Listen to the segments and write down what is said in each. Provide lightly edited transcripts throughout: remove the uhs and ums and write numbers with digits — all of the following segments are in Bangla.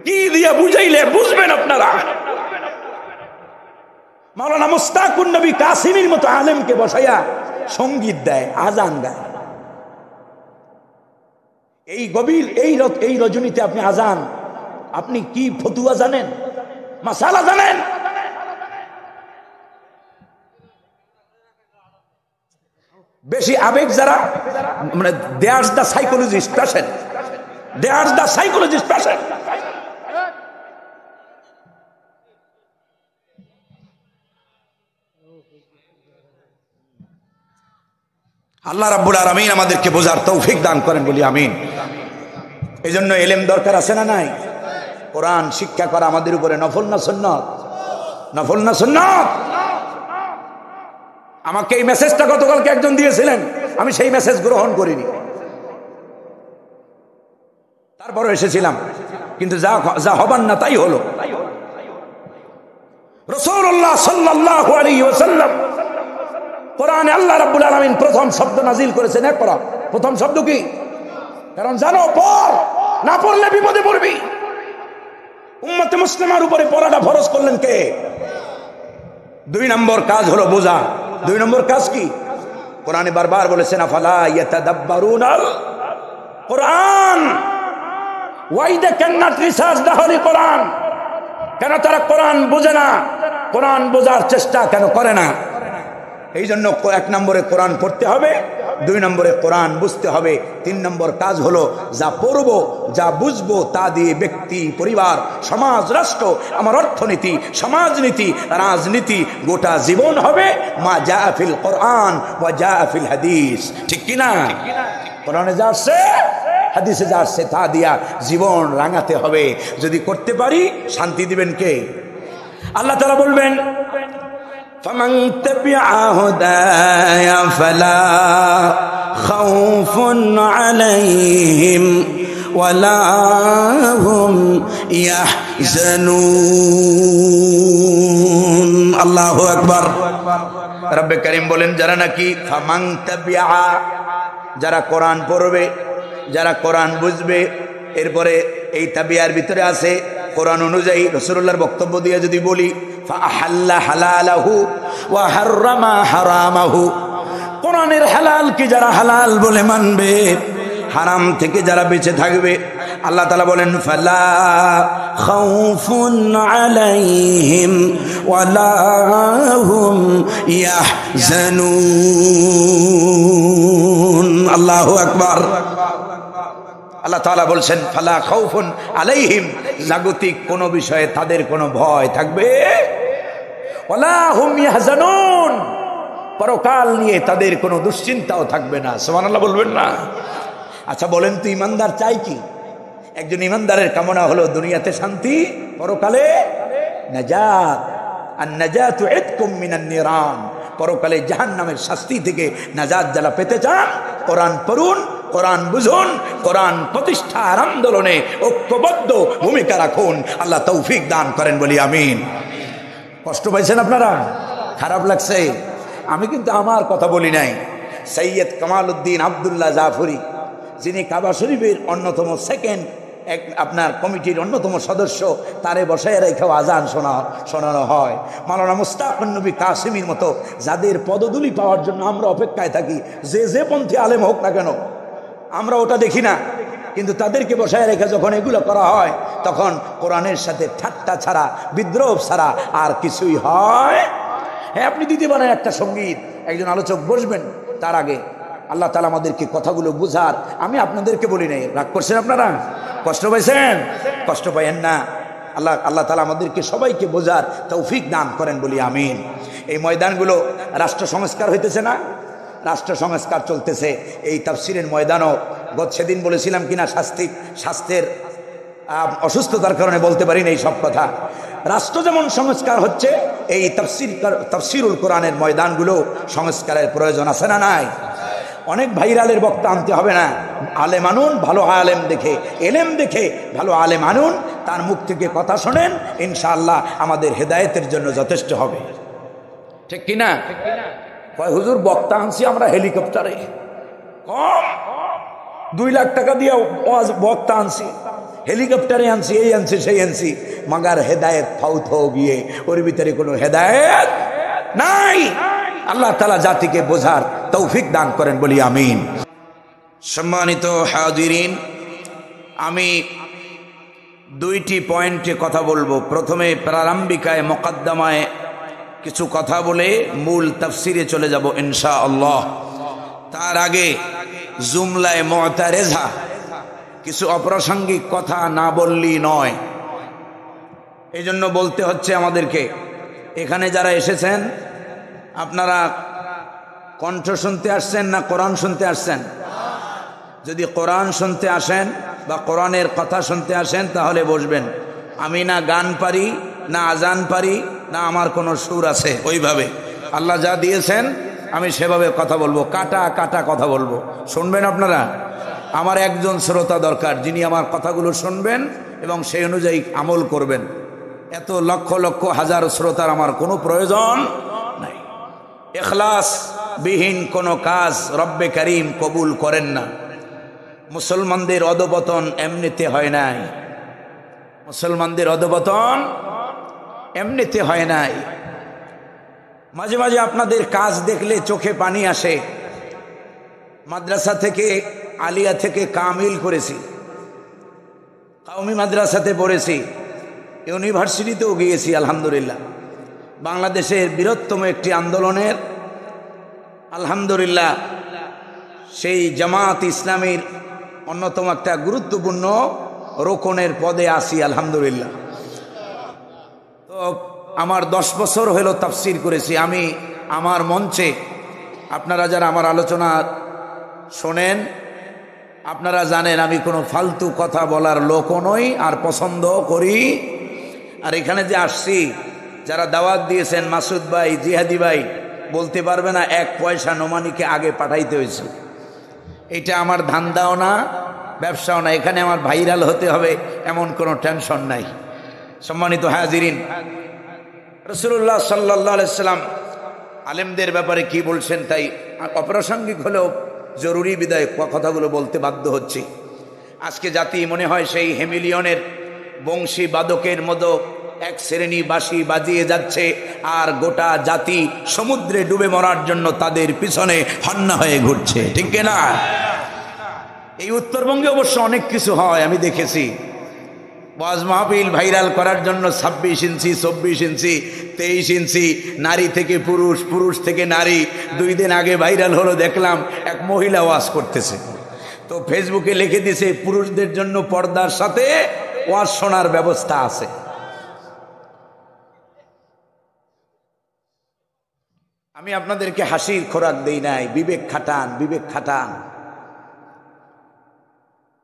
কি দিয়ে বুঝাইলে বুঝবেন আপনারা? মাওলানা মুস্তাকুন নবী কাসিমের মতো আলেমকে বসাইয়া সঙ্গীত দেয়, আজান গায়। এই গভীর এই রজনীতে আপনি আজান, আপনি কি ফতুয়া জানেন, মাসালা জানেন? বেশি আবেগ যারা, মানে they are the psychologist patient, they are the psychologist patient. Allah রাব্বুল আলামিন আমাদেরকে বোঝার তৌফিক দান করেন বলি আমিন। এই জন্য এলেম দরকার আছে না নাই? কোরআন শিক্ষা করা আমাদের উপরে নফল না সুন্নত? নফল না সুন্নত? আমাকে এই মেসেজটা গতকালকে একজন দিয়েছিলেন, আমি সেই মেসেজ গ্রহণ করিনি, তারপরে এসেছিলাম, কিন্তু যা হবার না তাই হলো। রাসূলুল্লাহ সাল্লাল্লাহু আলাইহি ওয়াসাল্লাম কোরআনে আল্লাহ রাব্বুল আলামিন প্রথম শব্দ নাজিল করেছেন ইকরা। প্রথম শব্দ কি? কারণ জানো পড়, না পড়লে বিপদে পড়বি। উম্মতে মুসলিমার উপরে পড়াটা ফরজ করলেন কে? 2 নম্বর কাজ হলো বোঝা। 2 নম্বর কাজ কি? কোরআনে বারবার বলেছেন আফালা ইয়াতাদাব্বারুনাল Quran, why they can not research the holy Quran. কেন তারা কোরআন বোঝে না? কোরআন বোঝার চেষ্টা কেন করে না? এই জন্য 1 নম্বরে কোরআন পড়তে হবে, 2 নম্বরে কোরআন বুঝতে হবে, 3 নম্বর কাজ হলো যা পড়বো যা বুঝবো তা দিয়ে ব্যক্তি, পরিবার, সমাজ, রাষ্ট্র, আমার অর্থনীতি, সমাজনীতি, রাজনীতি গোটা জীবন হবে মা জা ফিল কোরআন ওয়া জা ফিল হাদিস। ঠিক কি না? কোরআনে যা আসছে, হাদিসে যা আসছে তা দিয়া জীবন রাঙাতে হবে। যদি করতে পারি শান্তি দিবেন কে? আল্লাহ তাআলা বলবেন فمن تبع هداي فلا خوف عليهم ولا هم يحزنون। আল্লাহু আকবার। রব্বে করিম বলেন যারা নাকি ফামান তাবিআ, যারা কোরআন পড়বে, যারা কোরআন বুঝবে, এরপরে এই তাবিয়ার ভিতরে আছে কোরআন অনুযায়ী রাসূলুল্লাহর বক্তব্য দিয়ে যদি বলি ফাআহাল্লা হালালাহু ওয়া হাররামা হারামাহু, কোরআনের হালাল কি যারা হালাল বলে মানবে, হারাম থেকে যারা বেঁচে থাকবে, আল্লাহ তাআলা বলেন ফালা খাউফুন আলাইহিম ওয়ালা হুম ইয়াহজানুন। আল্লাহু আকবার। আল্লাহ তাআলা বলছেন ফালা খাউফুন আলাইহিম, জাগতিক কোন বিষয়ে তাদের কোনো ভয় থাকবে, ওয়ালা হুম ইয়াহজানুন, পরকাল নিয়ে তাদের কোনো দুশ্চিন্তাও থাকবে না। সুবহানাল্লাহ বলবেন না? আচ্ছা বলেন তো ইমানদার চাই কি? একজন ইমানদারের কামনা হলো দুনিয়াতে শান্তি, পরকালে নাজাত। আর নাজাতু ইতকুম মিনান নিরান, পরকালে জাহান্নামের শাস্তি থেকে নাজাত যারা পেতে চান কোরআন পড়ুন, কোরআন বুঝুন, কোরআন প্রতিষ্ঠার আন্দোলনে ঐক্যবদ্ধ ভূমিকা রাখুন। আল্লাহ তৌফিক দান করেন বলি আমিন। কষ্ট পাইছেন আপনারা? খারাপ লাগছে? আমি কিন্তু আমার কথা বলি নাই। সৈয়দ কামালউদ্দিন আবদুল্লাহ জাফরি, যিনি কাবা শরীফের অন্যতম আপনার কমিটির অন্যতম সদস্য, তারে বসায় রেখেও আজান শোনানো হয়। মাওলানা মুস্তাকুন নবী কাসিমের মতো যাদের পদধূলি পাওয়ার জন্য আমরা অপেক্ষায় থাকি, যে পন্থী আলেম হোক না কেন, আমরা ওটা দেখি না, কিন্তু তাদেরকে বসায় রেখে যখন এগুলো করা হয় তখন কোরআনের সাথে ঠাট্টা ছাড়া, বিদ্রোহ ছাড়া আর কিছুই হয়। হ্যাঁ, আপনি দিতে পারেন একটা সঙ্গীত, একজন আলোচক বসবেন, তার আগে আল্লাহ তাআলা আমাদেরকে কথাগুলো বুঝার, আমি আপনাদেরকে বলি নাই। রাগ করছেন আপনারা? কষ্ট পাইছেন? কষ্ট পাইয়েন না। আল্লাহ তাআলা আমাদেরকে সবাইকে বোঝার তৌফিক দান করেন বলি আমিন। এই ময়দানগুলো রাষ্ট্র সংস্কার হইতেছে না? রাষ্ট্র সংস্কার চলতেছে। এই তাফসিরের ময়দানও সেদিন বলেছিলাম কিনা, স্বাস্থ্যের অসুস্থতার কারণে বলতে পারি না এই সব কথা। রাষ্ট্র যেমন সংস্কার হচ্ছে, এই তাফসিরুল কোরআনের ময়দানগুলো সংস্কারের প্রয়োজন আছে না নাই? অনেক ভাইরালের বক্তা আনতে হবে না, আলেম আনুন, ভালো আলেম দেখে, এলেম দেখে ভালো আলেম আনুন, তার মুখ থেকে কথা শোনেন, ইনশাআল্লাহ আমাদের হেদায়েতের জন্য যথেষ্ট হবে। ঠিক কিনা? কয় হুজুর বক্তা আনছি আমরা হেলিকপ্টারে, কম 2 লাখ টাকা দিয়ে বক্তা আনছি, হেলিকপ্টারে আনছি, এই আনছি, সেই আনছি, মাগার হেদায়েত ফাউত হয়ে গিয়ে ওর ভিতরে কোনো হেদায়েত নাই। আল্লাহ তাআলা জাতিকে বোঝার তৌফিক দান করেন, বলি আমিন। সম্মানিত হাজিরিন, আমি দুইটি পয়েন্টে কথা বলবো। প্রথমে প্রারম্ভিকায় মুকদ্দমায় কিছু কথা বলে মূল তাফসিরে চলে যাব ইনশাআল্লাহ। তার আগে জুমলায় মুতারেজা, কিছু অপ্রাসঙ্গিক কথা না বললেই নয়, এই জন্য বলতে হচ্ছে আমাদেরকে। এখানে যারা এসেছেন, আপনারা কণ্ঠ শুনতে আসছেন না কোরআন শুনতে আসছেন? যদি কোরআন শুনতে আসেন বা কোরআনের কথা শুনতে আসেন তাহলে বসবেন। আমি না গান পারি, না আজান পারি, না আমার কোনো সুর আছে। ওইভাবে আল্লাহ যা দিয়েছেন আমি সেভাবে কথা বলবো, কাটা কাটা কথা বলবো। শুনবেন আপনারা? আমার একজন শ্রোতা দরকার যিনি আমার কথাগুলো শুনবেন এবং সেই অনুযায়ী আমল করবেন। এত লক্ষ লক্ষ হাজার শ্রোতার আমার কোনো প্রয়োজন নাই। ইখলাস বিহীন কোনো কাজ রব্বে করিম কবুল করেন না। মুসলমানদের অধঃপতন এমনিতে হয় নাই, মুসলমানদের অধঃপতন এমনিতে হয় নাই। মাঝে মাঝে আপনাদের কাজ দেখলে চোখে পানি আসে। মাদ্রাসা থেকে, আলিয়া থেকে কামিল করেছি, কওমি মাদ্রাসাতে পড়েছি, ইউনিভার্সিটিতেও গিয়েছি আলহামদুলিল্লাহ। বাংলাদেশের বৃহত্তম একটি আন্দোলনের আলহামদুলিল্লাহ সেই জামাত ইসলামীর অন্যতম একটা গুরুত্বপূর্ণ রোকনের পদে আসি আলহামদুলিল্লাহ। তো আমার 10 বছর হলো তাফসির করেছি আমি আমার মঞ্চে। আপনারা যারা আমার আলোচনা শোনেন আপনারা জানেন আমি কোনো ফালতু কথা বলার লোকও নই, আর পছন্দ করি। আর এখানে যে আসছি, যারা দাওয়াত দিয়েছেন, মাসুদ ভাই, জিহাদি ভাই, বলতে পারবে না 1 পয়সা নোমানিকে আগে পাঠাইতে হয়েছে। এটা আমার ধান্দাও না, ব্যবসাও না। এখানে আমার ভাইরাল হতে হবে এমন কোনো টেনশন নাই। সম্মানিত হাজিরিন, রাসূলুল্লাহ সাল্লাল্লাহু আলাইহি সাল্লাম আলেমদের ব্যাপারে কি বলছেন তাই অপ্রাসঙ্গিক হলেও জরুরি বিদায় কথাগুলো বলতে বাধ্য হচ্ছি। আজকে জাতি মনে হয় সেই হেমিলিয়নের বংশী বাদকের মতো এক শ্রেণী বাঁশি বাজিয়ে যাচ্ছে, আর গোটা জাতি সমুদ্রে ডুবে মরার জন্য তাদের পিছনে হন্না হয়ে ঘুরছে, ঠিক না? এই উত্তরবঙ্গে অবশ্য অনেক কিছু হয়, আমি দেখেছি। ওয়াজ মাহফিল ভাইরাল করার জন্য 26 ইঞ্চি, 24 ইঞ্চি, 23 ইঞ্চি, নারী থেকে পুরুষ, পুরুষ থেকে নারী। 2 দিন আগে ভাইরাল হলো, দেখলাম এক মহিলা ওয়াজ করতেছে, তো ফেসবুকে লিখে দিয়েছে পুরুষদের জন্য পর্দার সাথে ওয়াজ শোনার ব্যবস্থা আছে। আমি আপনাদেরকে হাসির খোরাক দেই নাই, বিবেক খাটান, বিবেক খাটান।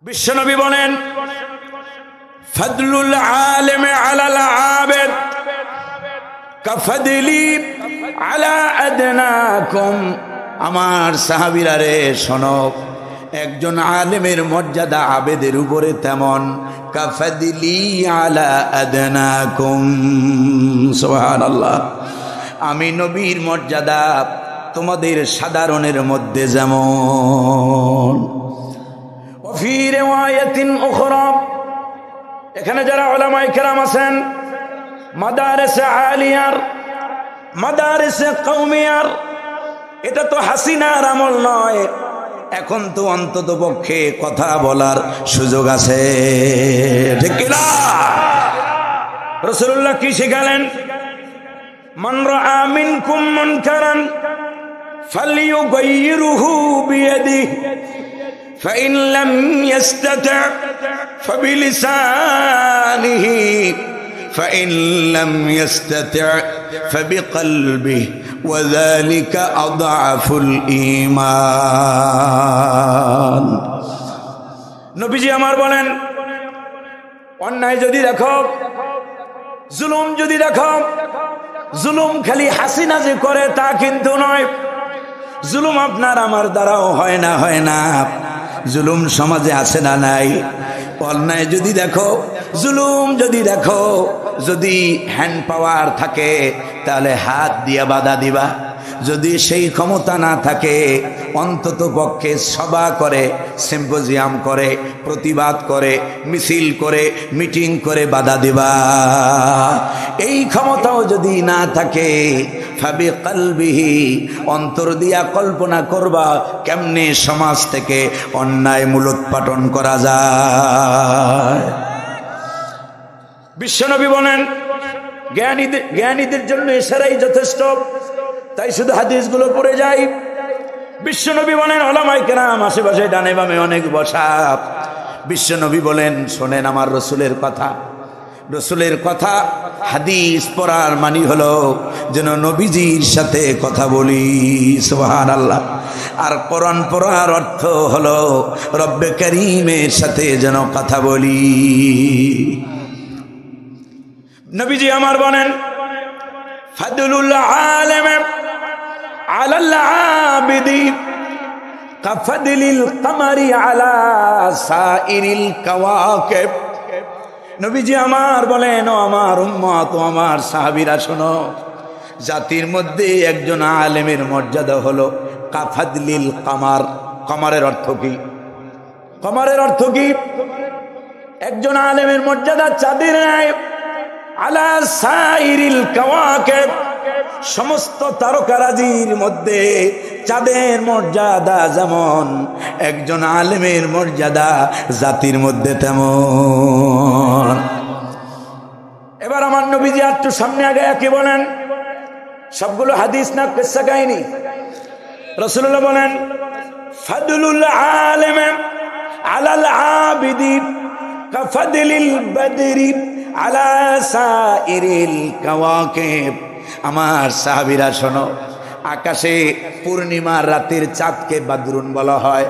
বিশ্বনবী বলেন, ফাদলুল আলিম আলাল আবিদ কাফদলি আলা আদনাকুম। আমার সাহাবীরা রে শোনো, একজন আলেমের মর্যাদা আবেদের উপরে তেমন, কাফদলি আলা আদনাকুম। সুবহানাল্লাহ। আমি নবীর মর্যাদা তোমাদের সাধারণের মধ্যে যেমন। ওয়াফি রিওয়ায়াতিন উখরা, এখানে যারা উলামায়ে কেরাম আছেন, মাদারিসে আলিয়ার, মাদারিসে কওমিয়ার, এটা তো হাসিনার আমল নয়। এখন তো অন্তত পক্ষে কথা বলার সুযোগ আছে, ঠিক না? রাসূলুল্লাহ কি শিখালেন? মান রাআ মিনকুম মুনকারান ফালইউগাইয়িরহু বিয়াদিহি ফাইন লাম ইস্তাতি' ফাবিলিসানিহি ফাইন লাম ইস্তাতি' ফাবিকলবিহি ওয়া যালিকা আযআফুল ঈমান। নবীজি আমার বলেন, অন্যায় যদি দেখো, জুলুম যদি দেখো, জুলুম খালি হাসিনা যে করে তা কিন্তু নয়। জুলুম আপনার আমার দ্বারাও হয় না, হয় না। জুলুম সমাজে আছে না নাই? অন্যায় যদি দেখো, জুলুম যদি দেখো, যদি হ্যান্ড পাওয়ার থাকে তাহলে হাত দিয়ে বাধা দিবা। যদি সেই ক্ষমতা না থাকে অন্তত পক্ষে সভা করে, সিম্পোজিয়াম করে, প্রতিবাদ করে, মিছিল করে, মিটিং করে বাধা দিবা। এই ক্ষমতাও যদি না থাকে ফাবি কলবিহি, অন্তর দিয়া কল্পনা করবা কেমনে সমাজ থেকে অন্যায় মূলোৎপাটন করা যায়। বিশ্বনবী বলেন জ্ঞানীদের জন্য ইশারাই যথেষ্ট, তাই শুধু হাদিসগুলো পড়ে যাই। বিশ্বনবী বলেন উলামায়ে কেরাম আশেপাশে ডানে বামে অনেক বসা। বিশ্বনবী বলেন শোনেন আমার রসুলের কথা। রসুলের কথা হাদিস পড়ার মানি হলো যেন নবীজির সাথে কথা বলি, সুবহানাল্লাহ। আর কোরআন পড়ার অর্থ হলো রব্বে কারীমের সাথে যেন কথা বলি। নবীজি আমার বলেন ফাদলুল আলিম আলাল আবিদি কাফদলিল কমারি আলা সাইরিল কাওয়াকিব। নবীজি আমার বলেন ও আমার উম্মত, ও আমার সাহাবীরা শোনো, জাতির মধ্যে একজন আলেমের মর্যাদা হলো কাফদলিল কামার। কমারের অর্থ কি? কমারের অর্থ কি? একজন আলেমের মর্যাদা চাঁদের ন্যায়। আলা সাইরিল কাওয়াকিব, সমস্ত তারকারাজির মধ্যে চাঁদের মর্যাদা যেমন, একজন আলেমের মর্যাদা জাতির মধ্যে তেমন। এবার আমার নবীজি একটু সামনে আগে কি বলেন? সবগুলো হাদিস না কিসসা কাহিনী। রাসূলুল্লাহ বলেন ফাদলুল আলিম আলাল আবিদি কাফদলিল বদরি আলা সাইরিল কাওয়াকিব। আমার সাহাবীরা শোনো, আকাশে পূর্ণিমার রাতের চাঁদকে বাদরুন বলা হয়।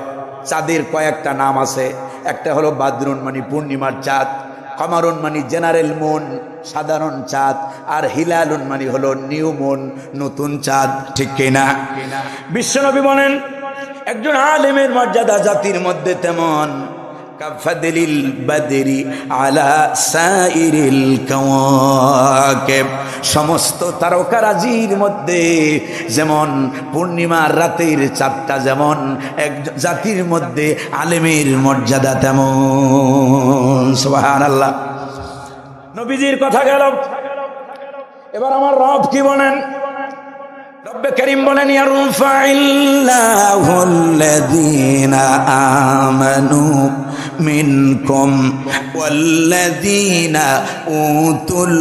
চাঁদের কয়েকটা নাম আছে, একটা হলো বাদরুন মানে পূর্ণিমার চাঁদ, কমারুন মানে জেনারেল মুন সাধারণ চাঁদ, আর হিলালুন মানে হলো নিউ মুন নতুন চাঁদ। ঠিক কিনা? বিশ্বনবী বলেন একজন আলেমের মর্যাদা জাতির মধ্যে তেমন কাফদলিল বদরি আলা সাইরিল কাওয়াকিব, সমস্ত তারকারাজির মধ্যে যেমন পূর্ণিমার রাতের চাঁদটা যেমন, এক জাতির মধ্যে আলেমের মর্যাদা তেমন। সুবহানাল্লাহ। নবীজির কথা গেল, এবার আমার রব কি বলেন? রব্বে কারীম বলেন ইয়ারফাইল্লাহুল্লাযীনা আমানু মিনকুম ওয়াল্লাযীনা উতুল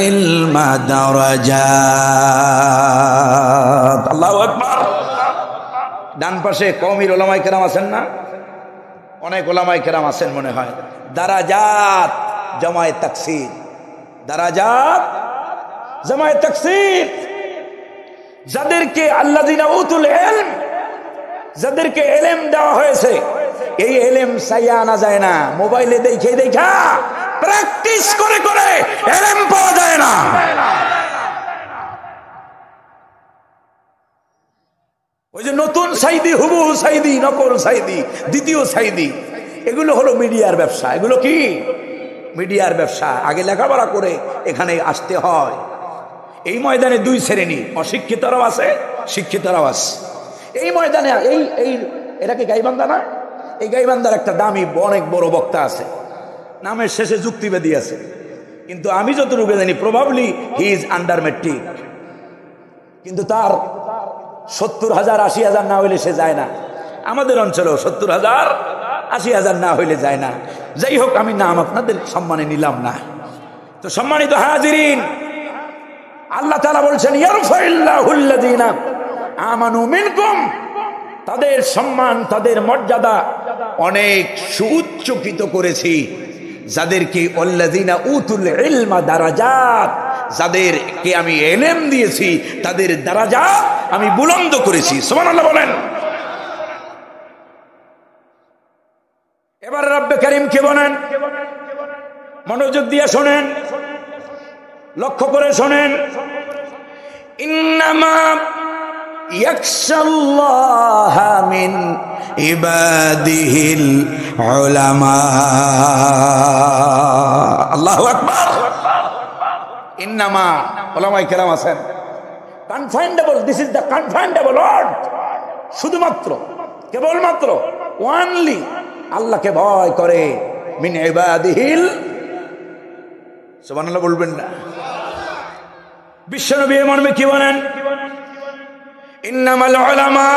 ইলমা দারাজাত। আল্লাহু আকবার। ডান পাশে কওমির উলামায়ে কেরাম আছেন না? অনেক উলামায়ে কেরাম আছেন মনে হয়। দারাজাত জামায়ে তাকসীর, দারাজাত জামায়ে তাকসীর। যাদেরকে আল্লাযীনা উতুল ইলম, যাদেরকে ইলম দেওয়া হয়েছে, এই ইলম চাইয়া আনা যায় না, মোবাইলে দেখে দেখা প্র্যাকটিস করে করে ইলম পাওয়া যায় না। ওই যে নতুন সাইদি, হুবহু সাইদি, নকল সাইদি, দ্বিতীয় সাইদি, এগুলো হলো মিডিয়ার ব্যবসা। এগুলো কি? মিডিয়ার ব্যবসা। আগে লেখাপড়া করে এখানে আসতে হয়। এই ময়দানে দুই শ্রেণী, অশিক্ষিতরাও আছে, শিক্ষিতরাও আছে। এই ময়দানে এরা কি গাইবান্ধা না? এই গাইবান্ধার একটা দামি অনেক বড় বক্তা আছে, নামের শেষে যুক্তিবাদী আছে, কিন্তু আমি যতটুকু জানি probably he is under matric. কিন্তু তার 70,000 80,000 না হইলে সে যায় না। আমাদের অঞ্চলেও 70,000 80,000 না হইলে যায় না। যাই হোক, আমি নাম আপনাদের সম্মানে নিলাম না। তো সম্মানিত হাজিরিন, আল্লাহ তাআলা বলছেন ইয়ারফাইল্লাহুল্লাযীনা আমানু মিনকুম, তাদের সম্মান, তাদের মর্যাদা অনেক সুউচ্চকিত করেছি। যাদেরকে আল্লাযীনা উতুল ইলমা দারাজাত, যাদেরকে আমি ইলম দিয়েছি তাদের দারাজাত আমি বুলন্দ করেছি। সুবহানাল্লাহ বলেন। এবার রব্বে কারীম কে বলেন? মনোযোগ দিয়ে শোনেন, লক্ষ্য করে শোনেন। ইন্নামা ইয়াখশাল্লাহা মিন ইবাদিহিল উলামা। আল্লাহু আকবার। ইন্নামা, উলামায়ে কেরাম আছেন, কনফাইন্ডেবল, দিস ইজ দ্য কনফাইন্ডেবল ওয়ার্ড। শুধুমাত্র কেবলমাত্র ওয়ানলি আল্লাহকে ভয় করে মিন ইবাদিহিল, সুবহানাল্লাহ বলবেন না? বিশ্বনবী এর মর্মে কি বলেন? ইন্নামাল উলামা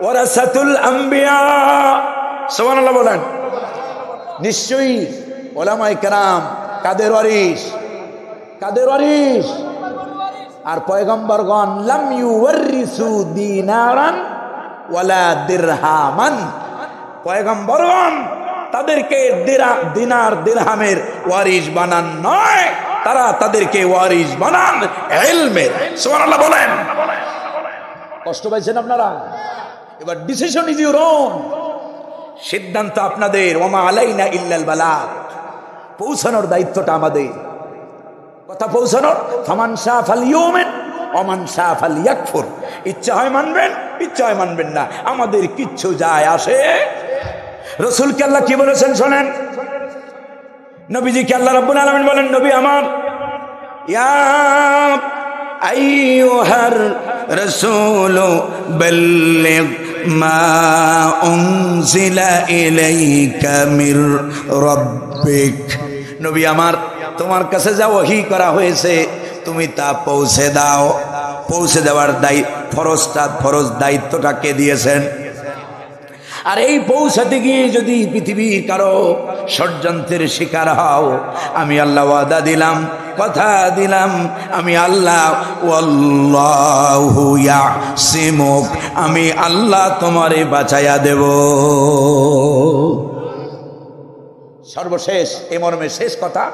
ওয়ারাসাতুল আম্বিয়া, সুবহানাল্লাহ বলেন। নিশ্চয়ই উলামায়ে কেরাম কাদের ওয়ারিস? কাদের ওয়ারিস? আর পয়গম্বরগণ লাম ইউওয়ারিসু দিনারান ওয়ালা দিরহামান, পয়গম্বরগণ তাদেরকে দিনার দিরহামের ওয়ারিস বানান নয়, তারা তাদেরকে ওয়ারিস বানান ইলমের। সুবহানাল্লাহ বলেন। কষ্ট পাইছেন আপনারা? এবার ডিসিশন ইজ ইউর ওন, সিদ্ধান্ত আপনাদের। ওমা আলাইনা ইল্লাল বালাগ, পৌঁছানোর দায়িত্বটা আমাদের। কথা পৌঁছানোর। ফামান শাআ ফালইউমিন ওমান শাআ ফালইয়াকফুর, ইচ্ছা হয় মানবেন, ইচ্ছা হয় মানবেন না, আমাদের কিচ্ছু যায় আসে। রাসূলকে আল্লাহ কি বলেছেন শোনেন। নবীজিকে আল্লাহ রাব্বুল আলামিন বলেন, নবী আমার, ইয়া আইয়ুহার রাসূল বাল্লিগ মা উনজিলা ইলাইকা মির রাব্বিক, নবী আমার, তোমার কাছে যা ওহী করা হয়েছে তুমি তা পৌঁছে দাও। পৌঁছে দেওয়ার ফরজ দায়িত্বটা কে দিয়েছেন? আর এই পৌঁছাতে গিয়ে যদি পৃথিবীর কারো ষড়যন্ত্রের শিকার হও, আমি আল্লাহ ওয়াদা দিলাম, কথা দিলাম, আমি আল্লাহ, ওয়াল্লাহু ইয়াসিমুক, আমি আল্লাহ তোমারে বাঁচাইয়া দেব। সর্বশেষ এই মর্মে শেষ কথা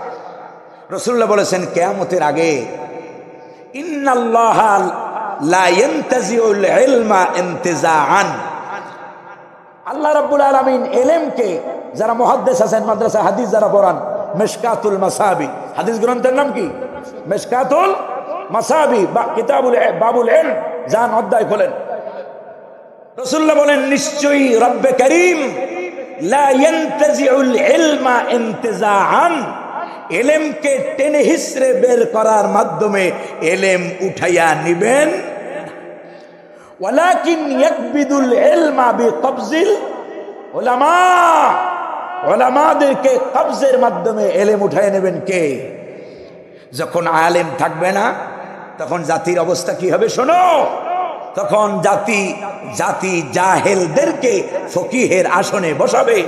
রাসূলুল্লাহ বলেছেন, কিয়ামতের আগে ইন্নাল্লাহা লা ইয়ানতাজিউল ইলমা ইনতিজাআন, আল্লাহ রাব্বুল আলামিন এলেমকে, যারা মুহাদ্দিস আছেন মাদ্রাসা হাদিস যারা পড়ান, মিশকাতুল মাসাবি, হাদিস গ্রন্থের নাম কি? মিশকাতুল মাসাবি বা কিতাবুল বাবুল ইলম, যান অধ্যায় খোলেন। রাসূলুল্লাহ বলেন, নিশ্চয়ই রব্বে কারীম লা ইয়ানতাজিউল ইলমা ইনতিজাআন, এলেমকে টেনে হিসড়ে বের করার মাধ্যমে এলেম উঠাইয়া নিবেন, ওয়ালাকিন ইয়াকবিদুল ইলমা বিকবজিল উলামা, উলামাদেরকে কবজের মাধ্যমে এলেম উঠাইয়া নেবেন কে? যখন আলেম থাকবে না তখন জাতির অবস্থা কি হবে শোনো। তখন জাতি জাহেলদেরকে ফকিহের আসনে বসাবে।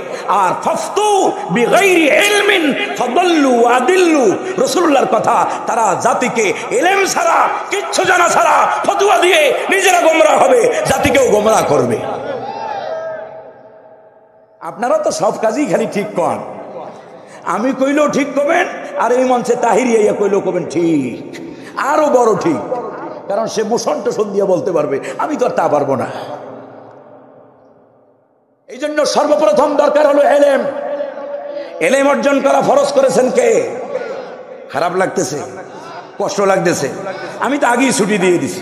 আর ফাফতু বিগাইরি ইলমিন ফাদাল্লু আদিল্লু, রাসূলুল্লাহর কথা, তারা জাতিকে ইলম ছাড়া, কিচ্ছু জানা ছাড়া ফতোয়া দিয়ে নিজেরা গোমরাহ হবে, জাতিকেও গোমরাহ করবে। আপনারা তো সব কাজই খালি ঠিক কন, আমি কইলেও ঠিক করবেন, আর এই মঞ্চে তাহিরি ইয়া কইলেও করবেন ঠিক, আরো বড় ঠিক, কারণ সে মোশন টোশন দিয়ে বলতে পারবে, আমি তো আর তা পারবো না। এই জন্য সর্বপ্রথম দরকার হলো এলেম। এলেম অর্জন করা ফরজ করেছেন কে? খারাপ লাগতেছে, কষ্ট লাগতেছে, আমি তো আগেই ছুটি দিয়ে দিছি,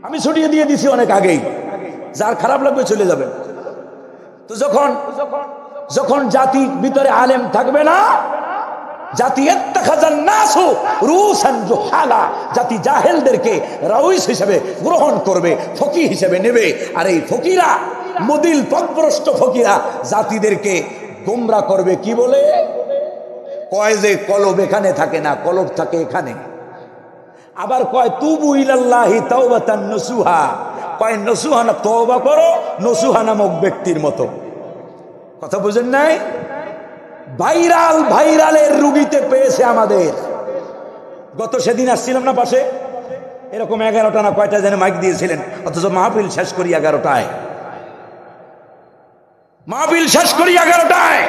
আমি ছুটি দিয়ে দিছি অনেক আগেই, যার খারাপ লাগবে চলে যাবেন। তো যখন জাতির ভিতরে আলেম থাকবে না, জাতি জাতি জাহেলদেরকে রাউইস হিসেবে গ্রহণ করবে, ফকিহ হিসেবে নেবে। আর এই ফকিরা, মুদিল পথভ্রষ্ট ফকিরা জাতিদেরকে গোমরা করবে। কি বলে? কয় যে কলব এখানে থাকে না, কলব থাকে এখানে। আবার কয় তুবু ইলাল্লাহি তাওবাতান নসুহা, কয় নসুহা না, তওবা করো নসুহা নামক ব্যক্তির মতো। কথা বুঝেন নাই? ভাইরালের রুগীতে পেয়েছে আমাদের। গত সেদিন আসছিলাম না পাশে, এরকম 11টা না কয়টা যেন মাইক দিয়েছিলেন, অথচ মাহফিল শেষ করি 11টায়। মাহফিল শেষ করি 11টায়।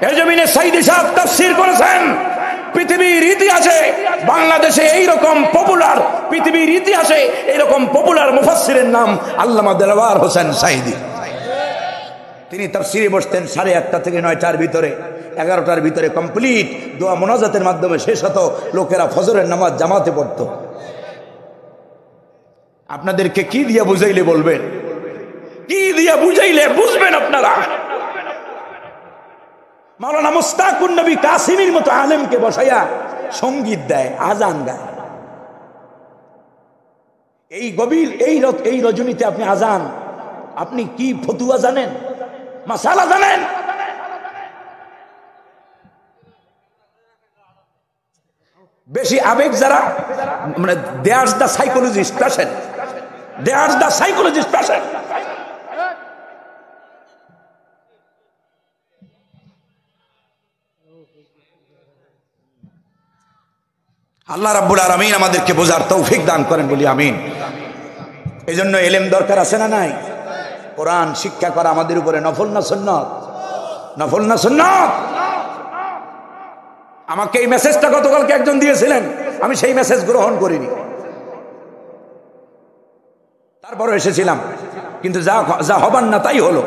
এই জমিনে সাইদি সাহেব তাফসীর করেছেন। পৃথিবীর ইতিহাসে বাংলাদেশে এইরকম পপুলার, পৃথিবীর ইতিহাসে এইরকম পপুলার মুফাসসিরের নাম আল্লামা দেলওয়ার হোসেন সাইদি। তিনি তাফসীরে বসতেন 8:30 থেকে 9টার ভিতরে, 11টার ভিতরে কমপ্লিট দোয়া মোনাজাতের মাধ্যমে শেষ হতো, লোকেরা ফজরের নামাজ জামাতে পড়তো। আপনাদেরকে কি দিয়া বুঝাইলে বলবেন? কি দিয়া বুঝাইলে বুঝবেন আপনারা? মাওলানা মুস্তাকুন নবী কাসিমির মতো আলেমকে বসাইয়া সঙ্গীত দেয়, আজান গায়। এই গভীর এই রজনীতে আপনি আজান, আপনি কি ফতুয়া জানেন, মাসালা জানেন? বেশি আবেগ যারা, মানে there's the psychologist patient, there's the psychologist patient. Allah রাব্বুল আলামিন আমাদেরকে বোঝার তৌফিক দান করেন বলি আমিন। এই জন্য এলেম দরকার আছে না নাই? কোরআন শিক্ষা করা আমাদের উপরে নফল না সুন্নত? নফল না সুন্নত? আমাকে এই মেসেজটা গতকালকে একজন দিয়েছিলেন, আমি সেই মেসেজ গ্রহণ করিনি, তারপরে এসেছিলাম, কিন্তু যা হবার না তাই হলো।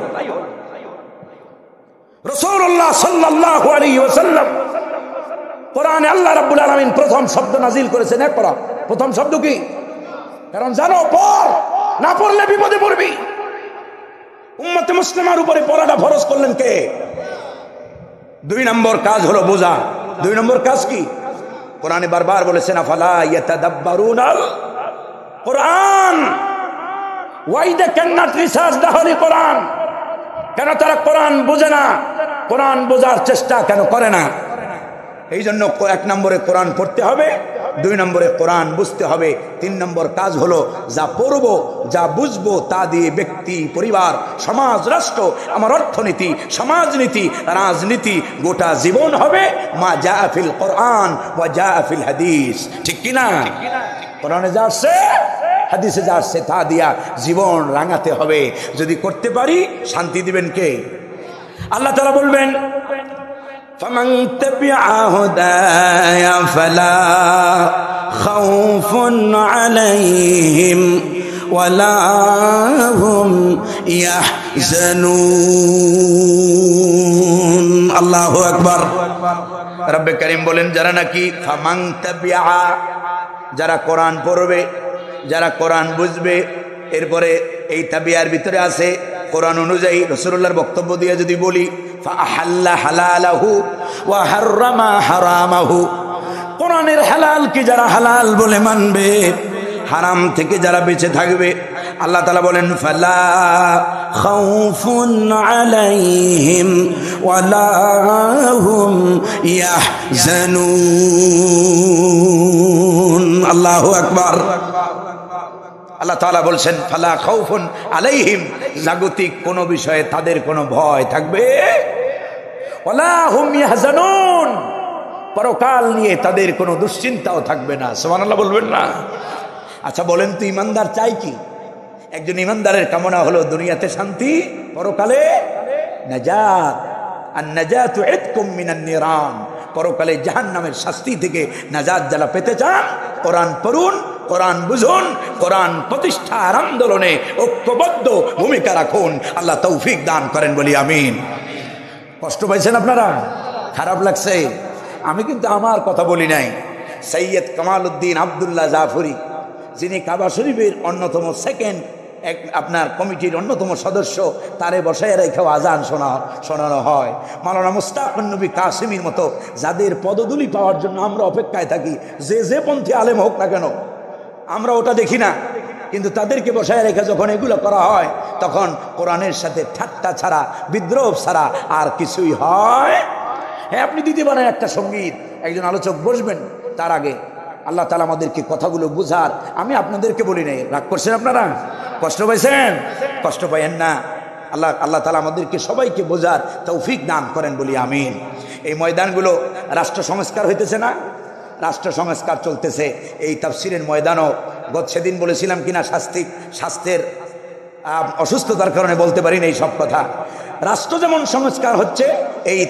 রাসূলুল্লাহ সাল্লাল্লাহু আলাইহি ওয়াসাল্লাম কোরআনে আল্লাহ রাব্বুল আলামিন প্রথম শব্দ নাজিল করেছেন ইকরা। প্রথম শব্দ কি? কারণ জানো পড়, না পড়লে বিপদে পড়বি। উম্মতে মুসলিমার উপরে পড়াটা ফরজ করলেন কে? 2 নম্বর কাজ হলো বোঝা। 2 নম্বর কাজ কি? কোরআনে বারবার বলেছেন আফালা ইয়াতাদাব্বারুনাল কোরআন, why they cannot research the holy Quran? কেন তারা কোরআন বোঝে না, কোরআন বোঝার চেষ্টা কেন করে না? এই জন্য 1 নম্বরে কোরআন পড়তে হবে, 2 নম্বরে কোরআন বুঝতে হবে, 3 নম্বর কাজ হলো যা পড়বো যা বুঝবো তা দিয়ে ব্যক্তি, পরিবার, সমাজ, রাষ্ট্র, আমার অর্থনীতি, সমাজনীতি, রাজনীতি, গোটা জীবন হবে মা জা ফিল কোরআন ওয়া জা ফিল হাদিস। ঠিক কি না? কোরআনে যা আসছে, হাদিসে যা আসছে তা দিয়া জীবন রাঙাতে হবে। যদি করতে পারি শান্তি দিবেন কে? আল্লাহ তাআলা বলবেন فمن تبع هداي فلا خوف عليهم ولا هم يحزنون। আল্লাহু আকবার। রব্বে করিম বলেন যারা নাকি ফামান তাবিআ, যারা কোরআন পড়বে, যারা কোরআন বুঝবে, এরপরে এই তাবিয়ার ভিতরে আছে কোরআন অনুযায়ী রাসূলুল্লাহর বক্তব্য দিয়ে যদি বলি ফাআহাল্লা হালালাহু ওয়া হাররামা হারামাহু, কোরআনের হালাল কি যারা হালাল বলে মানবে, হারাম থেকে যারা বেঁচে থাকবে, আল্লাহ তাআলা বলেন ফালা খাউফুন আলাইহিম ওয়ালা হুম ইয়াহজানুন। আল্লাহু আকবার। আল্লাহ তাআলা বলছেন ফালা খাউফুন আলাইহিম, জাগতিক কোন বিষয়ে তাদের কোনো ভয় থাকবে, ওয়ালা হুম ইয়াহজানুন, পরকাল নিয়ে তাদের কোনো দুশ্চিন্তাও থাকবে না। সুবহানাল্লাহ বলবেন না? আচ্ছা বলেন তো ইমানদার চাই কি? একজন ইমানদারের কামনা হলো দুনিয়াতে শান্তি, পরকালে নাজাত। আর নাজাতু ইতকুম মিনান নিরান, পরকালে জাহান্নামের শাস্তি থেকে নাজাত যারা পেতে চান কোরআন পড়ুন, কোরআন বুঝুন, কোরআন প্রতিষ্ঠার আন্দোলনে ঐক্যবদ্ধ ভূমিকা রাখুন। আল্লাহ তৌফিক দান করেন বলি আমিন। কষ্ট পাইছেন আপনারা? খারাপ লাগছে? আমি কিন্তু আমার কথা বলি নাই। সৈয়দ কামালউদ্দিন আবদুল্লাহ জাফরি, যিনি কাবা শরীফের অন্যতম আপনার কমিটির অন্যতম সদস্য, তারে বসায় রেখেও আজান শোনানো হয়। মাওলানা মুস্তাকুন নবী কাসিমির মতো যাদের পদধূলি পাওয়ার জন্য আমরা অপেক্ষায় থাকি, যে পন্থী আলেম হোক না কেন, আমরা ওটা দেখি না, কিন্তু তাদেরকে বসায় রেখে যখন এগুলো করা হয় তখন কোরআনের সাথে ঠাট্টা ছাড়া, বিদ্রোহ ছাড়া আর কিছুই হয়। হ্যাঁ, আপনি দিতে পারেন একটা সঙ্গীত, একজন আলোচক বসবেন, তার আগে আল্লাহ তাআলা আমাদেরকে কথাগুলো বুঝার। আমি আপনাদেরকে বলি নাই, রাগ করছেন আপনারা? কষ্ট পাইছেন? কষ্ট পাইয়েন না। আল্লাহ তাআলা আমাদেরকে সবাইকে বোঝার তৌফিক দান করেন বলি আমিন। এই ময়দানগুলো রাষ্ট্র সংস্কার হইতেছে না? রাষ্ট্র সংস্কার চলতেছে। এই তাফসিরের ময়দানও সেদিন বলেছিলাম কিনা, স্বাস্থ্যের অসুস্থতার কারণে বলতে পারি না এই সব কথা। রাষ্ট্র যেমন সংস্কার হচ্ছে, এই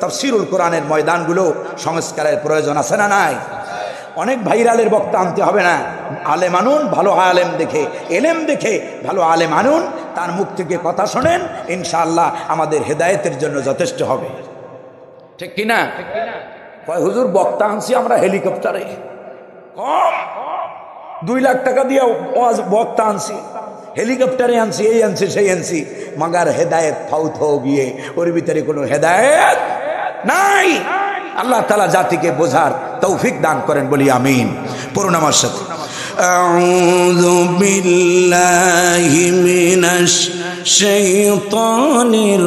তাফসিরুল কোরআনের ময়দানগুলো সংস্কারের প্রয়োজন আছে না নাই? অনেক ভাইরালের বক্তা আনতে হবে না, আলেম আনুন, ভালো আলেম দেখে, এলেম দেখে ভালো আলেম আনুন, তার মুখ থেকে কথা শোনেন, ইনশাআল্লাহ আমাদের হেদায়েতের জন্য যথেষ্ট হবে। ঠিক কিনা? কয় হুজুর বক্তা আনছি আমরা হেলিকপ্টারে, কম 2 লাখ টাকা দিয়ে বক্তা আনছি, হেলিকপ্টারে আনছি, এই আনছি সেই আনছি, মাগার হেদায়েত ফাউত হয়ে গিয়ে ওর ভিতরে কোনো হেদায়েত নাই। আল্লাহ তাআলা জাতিকে বোঝার তৌফিক দান করেন বলি আমিন। পড়ুন আমার সাথে আউযু বিল্লাহি মিনাশ শাইতানির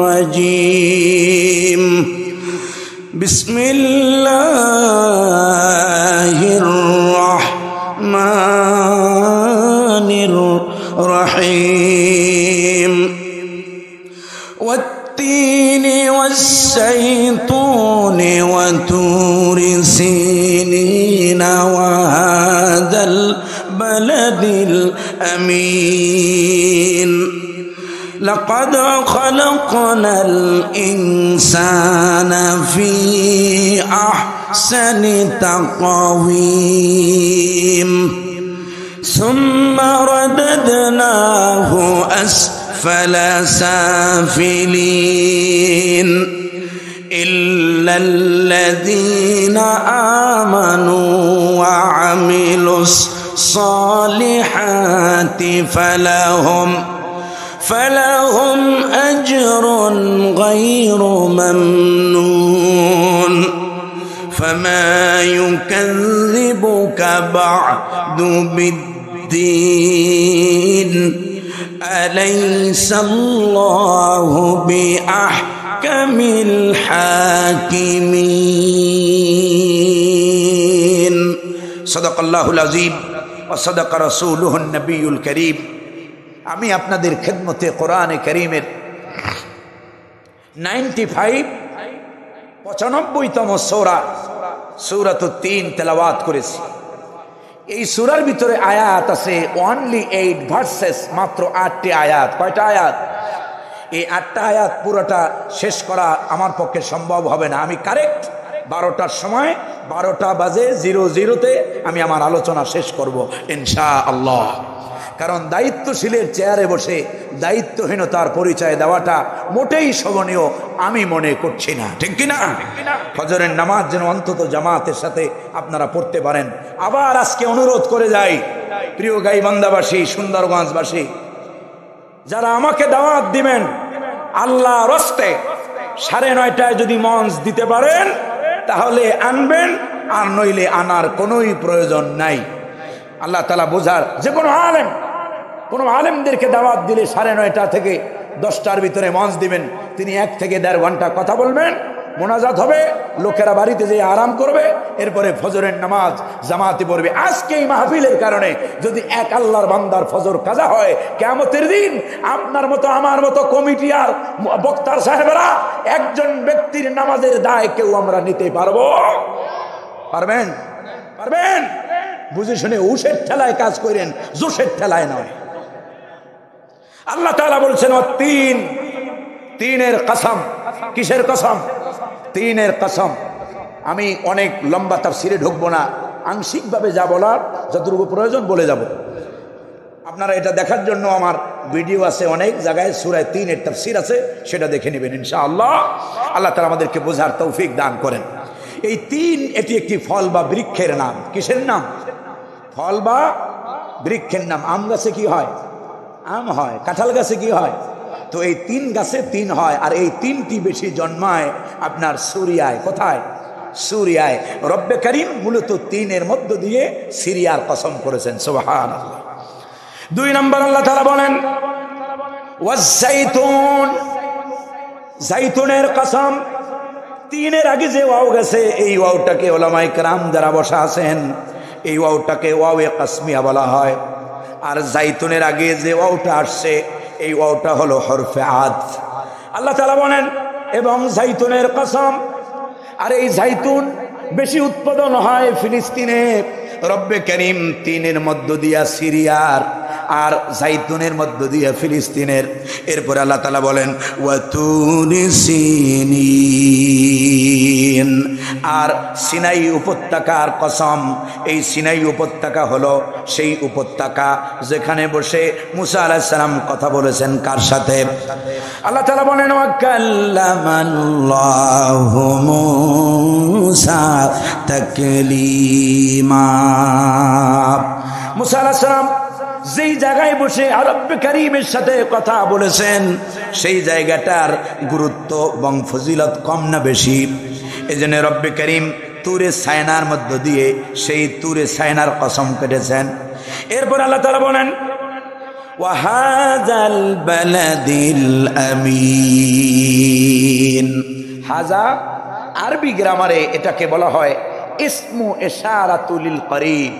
রাজীম বিসমিল্লাহির রাহমানির রহিম والتين والزيتون وطور سينين وهذا البلد الأمين لقد خلقنا الإنسان في أحسن تقويم ثم رددناه أسفل سافلين إلا الذين آمنوا وعملوا الصالحات فلهم أجر غير ممنون فما يكذبك بعد بالدين أليس الله بأحكم الحاكمين صدق الله العظيم وصدق رسوله النبي الكريم আমি আপনাদের খেদমতে কোরআনে কারীমের 95তম সূরা সূরাতুত তিন তেলাওয়াত করেছি। এই সূরার ভিতরে আয়াত আছে অনলি 8 ভার্সেস, মাত্র 8টি আয়াত। কয়টা আয়াত? এই 8টা আয়াত পুরোটা শেষ করা আমার পক্ষে সম্ভব হবে না। আমি কারেক্ট 12টার সময় 12টা বাজে 00তে আমি আমার আলোচনা শেষ করব ইনশাআল্লাহ। কারণ দায়িত্বশীলের চেয়ারে বসে দায়িত্বহীনতার পরিচয় দেওয়াটা মোটেই শোভনীয় আমি মনে করছি না, ঠিক কিনা? ফজরের নামাজ যেন অন্তত জামাতের সাথে আপনারা পড়তে পারেন। আবার আজকে অনুরোধ করে যাই, প্রিয় গাইবান্ধাবাসী, সুন্দরগঞ্জবাসী, যারা আমাকে দাওয়াত দিবেন, আল্লাহ রস্তে 9:30টায় যদি মঞ্চ দিতে পারেন তাহলে আনবেন, আর নইলে আনার কোনোই প্রয়োজন নাই। আল্লাহ তাআলা বোঝার, যে কোনো আলেমদেরকে দাওয়াত দিলে 9:30 থেকে 10টার ভিতরে মঞ্চ দিবেন। তিনি 1 থেকে 1.5 ঘন্টা কথা বলবেন, মোনাজাত হবে, লোকেরা বাড়িতে যেয়ে আরাম করবে, এরপরে ফজরের নামাজ জামাতে পড়বে। আজকে এই মাহফিলের কারণে যদি এক আল্লাহর বান্দার ফজর কাজা হয়, কিয়ামতের দিন আপনার মতো আমার মতো কমিটি আর বক্তার সাহেবেরা একজন ব্যক্তির নামাজের দায় কেউ আমরা নিতে পারবেন? বুঝে শুনে উশের ঠেলায় কাজ করেন, জোশের ঠেলায় নয়। আল্লাহ তাআলা বলছেন তিনের কসম। কিসের কসম? তিনের কসম। আমি অনেক লম্বা তাফসিরে ঢুকবো না, আংশিকভাবে যা বলার যতটুকু প্রয়োজন বলে যাব। আপনারা এটা দেখার জন্য আমার ভিডিও আছে অনেক জায়গায়, সূরা 3-এর তাফসির আছে, সেটা দেখে নেবেন ইনশাআল্লাহ। আল্লাহ তাআলা আমাদেরকে বোঝার তৌফিক দান করেন। এই তিন, এটি একটি ফল বা বৃক্ষের নাম। কিসের নাম? ফল বা বৃক্ষের নাম। আম গাছে কি হয়? আম হয়। কাঁঠাল গাছে কি হয়? তো এই 3 গাছে 3 হয়, আর এই 3টি বেশি জন্মায় আপনার সুরিয়ায়। কোথায়? সুরিয়ায়। রব্বে কারীম মূলত 3-এর মধ্য দিয়ে সিরিয়ার কসম করেছেন। সুবহানাল্লাহ। 2 নম্বর আল্লাহ তাআলা বলেন ওয়াজ-জাইতুন, জাইতুনের কসম। 3-এর আগে যে ওয়াও গেছে, এই ওয়াওটাকে উলামায়ে কেরাম যারা বসা আছেন, এই ওয়াওটাকে ওয়াওয়ে কাসমিয়া বলা হয়। আর জাইতুনের আগে যে ওয়াওটা আসছে, এই ওয়াওটা হলো হরফে আতফ। আল্লাহ তাআলা বলেন এবং জাইতুনের কসম। আর এই জাইতুন বেশি উৎপাদন হয় ফিলিস্তিনে। রব্বে কারীম 3-এর মধ্য দিয়া সিরিয়ার, আর জাইতুনের মধ্য দিয়ে ফিলিস্তিনের। এরপরে আল্লাহ তাআলা বলেন ওয়াতুরি সিনিন, আর সিনাই উপত্যকার কসম। এই সিনাই উপত্যকা হলো সেই উপত্যকা যেখানে বসে মুসা আলাইহিস সালাম কথা বলেছেন। কার সাথে? আল্লাহ তাআলা বলেন ওয়াকাল্লামাল্লাহু মুসা তাকলিমা। মুসা আলাইহিস সালাম যেই জায়গায় বসে রব্বে কারীমের সাথে কথা বলেছেন, সেই জায়গাটার গুরুত্ব এবং ফজিলত কম না বেশি? এজন্য রব্বে কারীম তুরে সায়নার মধ্য দিয়ে সেই তুরে সায়নার কসম কেটেছেন। এরপর আল্লাহ তাআলা বলেন ওয়াহাযাল বালাদিল আমিন। হাজা আরবি গ্রামারে এটাকে বলা হয় ইসমু ইশারাতুল করিব,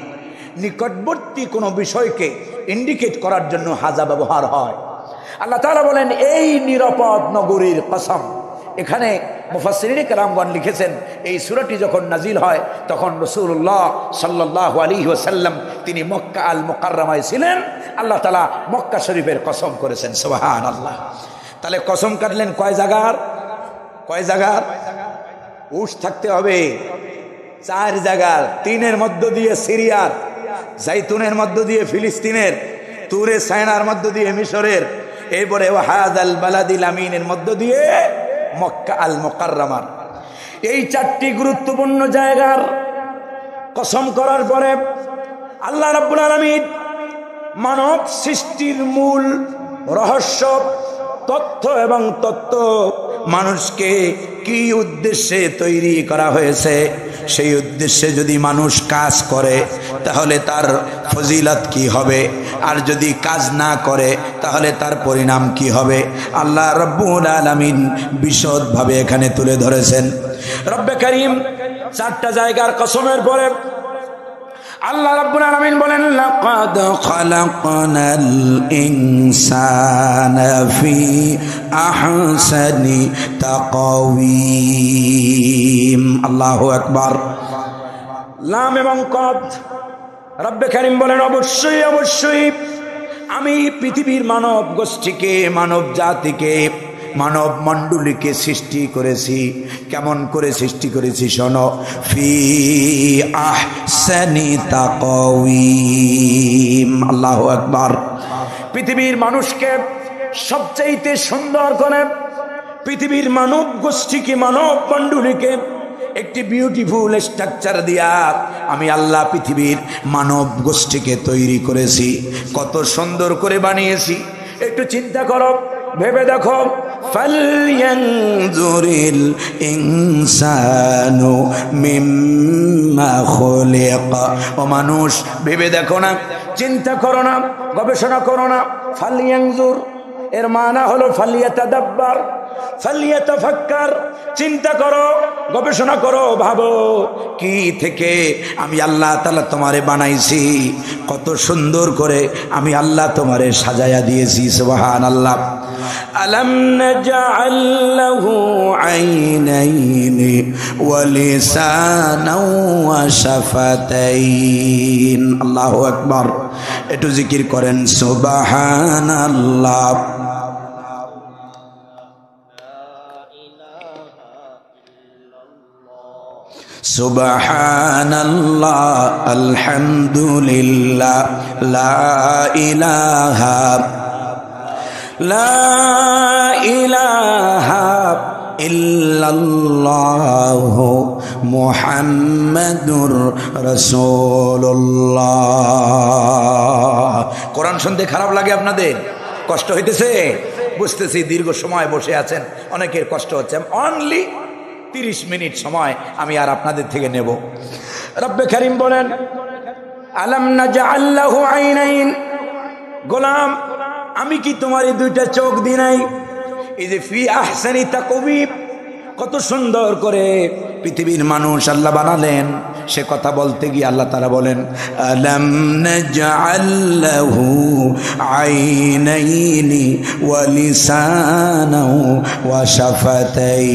নিকটবর্তী কোনো বিষয়কে ইন্ডিকেট করার জন্য হাজা ব্যবহার হয়। আল্লাহ তাআলা বলেন এই নিরাপদ নগরীর কসম। এখানে মুফাসসিরিনে কেরামগণ লিখেছেন এই সূরাটি যখন নাজিল হয় তখন রাসূলুল্লাহ সাল্লাল্লাহু আলাইহি ওয়াসাল্লাম তিনি মক্কা আল মুকাররমায় ছিলেন। আল্লাহ তাআলা মক্কা শরীফের কসম করেছেন, সুবহানাল্লাহ। তাহলে কসম কাটলেন কয় জায়গার? উশ থাকতে হবে 4 জায়গার, 3-এর মধ্য দিয়ে সিরিয়ার, জাইতুনের মধ্য দিয়ে ফিলিস্তিনের, তুরে সায়নার মধ্য দিয়ে মিশরের, এরপরে ওয়াহাযাল বালাদিল আমিনের মধ্য দিয়ে মক্কা আল মুকাররমার। এই 4টি গুরুত্বপূর্ণ জায়গার কসম করার পরে আল্লাহ রাব্বুল আলামিন মানব সৃষ্টির মূল রহস্য, তথ্য এবং তত্ত্ব, মানুষকে কি উদ্দেশ্যে তৈরি করা হয়েছে, সেই উদ্দেশ্যে যদি মানুষ কাজ করে তাহলে তার ফজিলত কি হবে, আর যদি কাজ না করে তাহলে তার পরিণাম কি হবে, আল্লাহ রাব্বুল আলামিন বিশদভাবে এখানে তুলে ধরেছেন। রব্বে কারীম 4টা জায়গার কসমের পরে আল্লাহ রাব্বুল আলামিন বলেন লাকাদ খালাকনাল ইনসানা ফি আহসানি তাকওয়িম। আল্লাহু আকবার। লাম এবং কদ, রব্বে কারীম বলেন অবশ্যই অবশ্যই আমি পৃথিবীর মানব গোষ্ঠীকে, মানব জাতিকে, মানব মণ্ডলীকে সৃষ্টি করেছি। কেমন করে সৃষ্টি করেছি শোনো, ফি আহসানি তাকওয়িম। আল্লাহু আকবার। পৃথিবীর মানুষকে সবচাইতে সুন্দর করে, পৃথিবীর মানব গোষ্ঠীকে, মানব মণ্ডলীকে একটি বিউটিফুল স্ট্রাকচার দিয়া আমি আল্লাহ পৃথিবীর মানব গোষ্ঠীকে তৈরি করেছি। কত সুন্দর করে বানিয়েছি একটু চিন্তা করো, ভেবে দেখো। ফালয়ানজুরিল ইনসানু মিম্মা খুলিকা। ও মানুষ ভেবে দেখো না, চিন্তা করো না, গবেষণা করো না। ফালয়ানজুর এর মানা হলো ফালিয়াতাদাব্বার, ফালিয়াতাফাক্কার। চিন্তা করো, গবেষণা করো, ভাবো কি থেকে আমি আল্লাহ তাআলা তোমারে বানাইছি, কত সুন্দর করে আমি আল্লাহ তোমারে সাজায়া দিয়েছি। সুবহানাল্লাহ। আলাম নাজআল লাহু আইনাইনি ওয়া লিসানাও ওয়া শাফাতাইন। আল্লাহু আকবার। একটু জিকির করেন সুবহানাল্লাহ। সুবহানাল্লাহ, আলহামদুলিল্লাহ, লা ইলাহা ইল্লাল্লাহ মুহাম্মাদুর রাসূলুল্লাহ। কোরআন শুনতে খারাপ লাগে আপনাদের? কষ্ট হইতেছে? বুঝতেছি দীর্ঘ সময় বসে আছেন, অনেকের কষ্ট হচ্ছে। অনলি 30 মিনিট সময় আমি আর আপনাদের থেকে নেব। রব্বে কারীম বলেন আলাম নাজআল লাহু আইনাইন। গোলাম আমি কি তোমার এই 2টা চোখ দিই নাই? এই যে ফি আহসানি তাকওয়িম, কত সুন্দর করে পৃথিবীর মানুষ আল্লাহ বানালেন। সে কথা বলতে গিয়ে আল্লাহ তাআলা বলেন আলাম নাজআল লাহু আইনাইনি ওয়া লিসানাও ওয়া শাফাতাইন।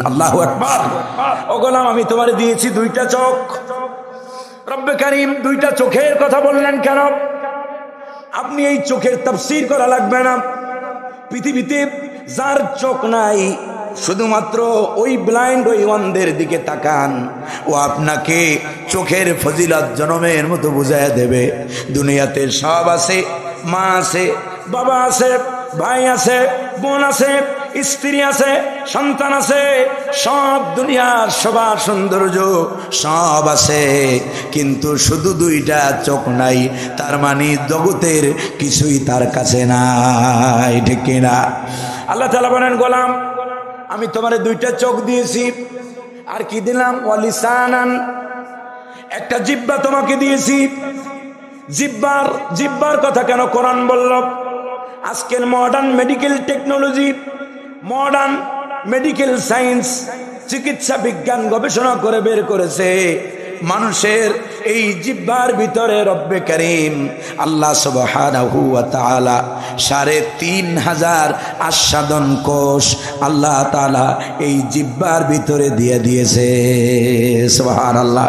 আল্লাহু আকবার। ও গোলাম আমি তোমারে দিয়েছি 2টা চোখ। রব্বে কারীম 2টা চোখের কথা বললেন কেন? আপনি এই চোখের তাফসীর করা লাগবে না। পৃথিবীতে যার চোখ নাই শুধুমাত্র ওই ব্লাইন্ড, ওই অন্ধের দিকে তাকান, ও আপনাকে চোখের ফজিলত জনমের মতো বুঝাইয়া দেবে। দুনিয়াতে সব আছে, মা আছে, বাবা আছে, ভাই আছে, বোন আছে, স্ত্রী আছে, সন্তান আছে, সব দুনিয়ার সবার সৌন্দর্য সব আছে, কিন্তু শুধু 2টা চোখ নাই। তার মানে জগতের কিছুই তার কাছে নাই, ঠিক কিনা? আল্লাহ তাআলা বলেন গোলাম আমি তোমারে 2টা চোখ দিয়েছি, আর কি দিলাম? ওয়ালিসানান, একটা জিহ্বা তোমাকে দিয়েছি। জিহ্বার কথা কেন কোরআন বলল? আজকের modern medical technology, modern medical science, চিকিৎসা বিজ্ঞান গবেষণা করে বের করেছে মানুষের এই জিহ্বার ভিতরে রব্বে করিম আল্লাহ সুবহানাহু ওয়া তাআলা ৩৫০০ আস্বাদন কোষ আল্লাহ তাআলা এই জিহ্বার ভিতরে দিয়ে দিয়েছে। সুবহানাল্লাহ।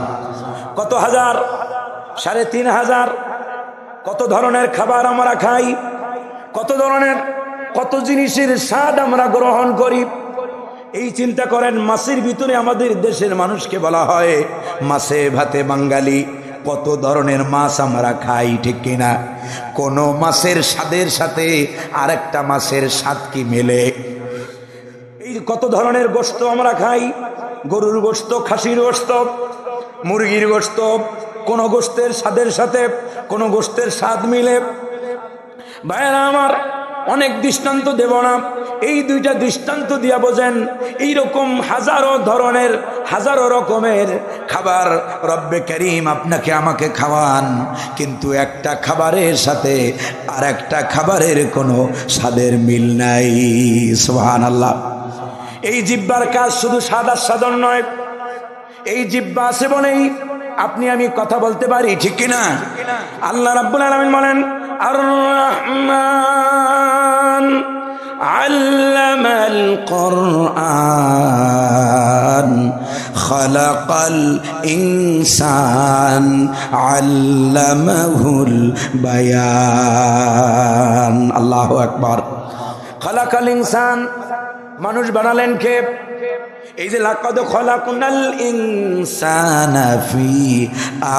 কত হাজার? ৩৫০০। কত ধরনের খাবার আমরা খাই, কত ধরনের কত জিনিসের স্বাদ আমরা গ্রহণ করি। এই চিন্তা করেন, মাছের ভিতরে আমাদের দেশের মানুষকে বলা হয় মাছে ভাতে বাঙালি। কত ধরনের মাছ আমরা খাই, ঠিক কিনা? কোন মাছের স্বাদের সাথে আরেকটা মাছের স্বাদ কি মেলে? এই কত ধরনের গোশত আমরা খাই, গরুর গোশত, খাসির গোশত, মুরগির গোশত। কোন গোশতের স্বাদের সাথে কোন গোশতের স্বাদ মিলে? ভাইরা আমার, অনেক দৃষ্টান্ত দেব না, এই দুইটা দৃষ্টান্ত দিয়া বোঝেন এইরকম হাজারো ধরনের হাজারো রকমের খাবার রব্বে করিম আপনাকে আমাকে খাওয়ান, কিন্তু একটা খাবারের সাথে আর একটা খাবারের কোনো স্বাদের মিল নাই। সুবহানাল্লাহ। এই জিহ্বার কাজ শুধু স্বাদ আস্বাদন নয়। এই জিহ্বা আছে বলেই আপনি আমি কথা বলতে পারি, ঠিক কিনা? আল্লাহ রাব্বুল আলামিন বলেন, আর রহমান আল্লামাল কুরআন খালাকাল ইনসান আল্লামাহুল বায়ান। আল্লাহু আকবার। খালাকাল ইনসান, মানুষ বানালেন কে? এই যে লাকাদ খালাকনাল ইনসানা ফি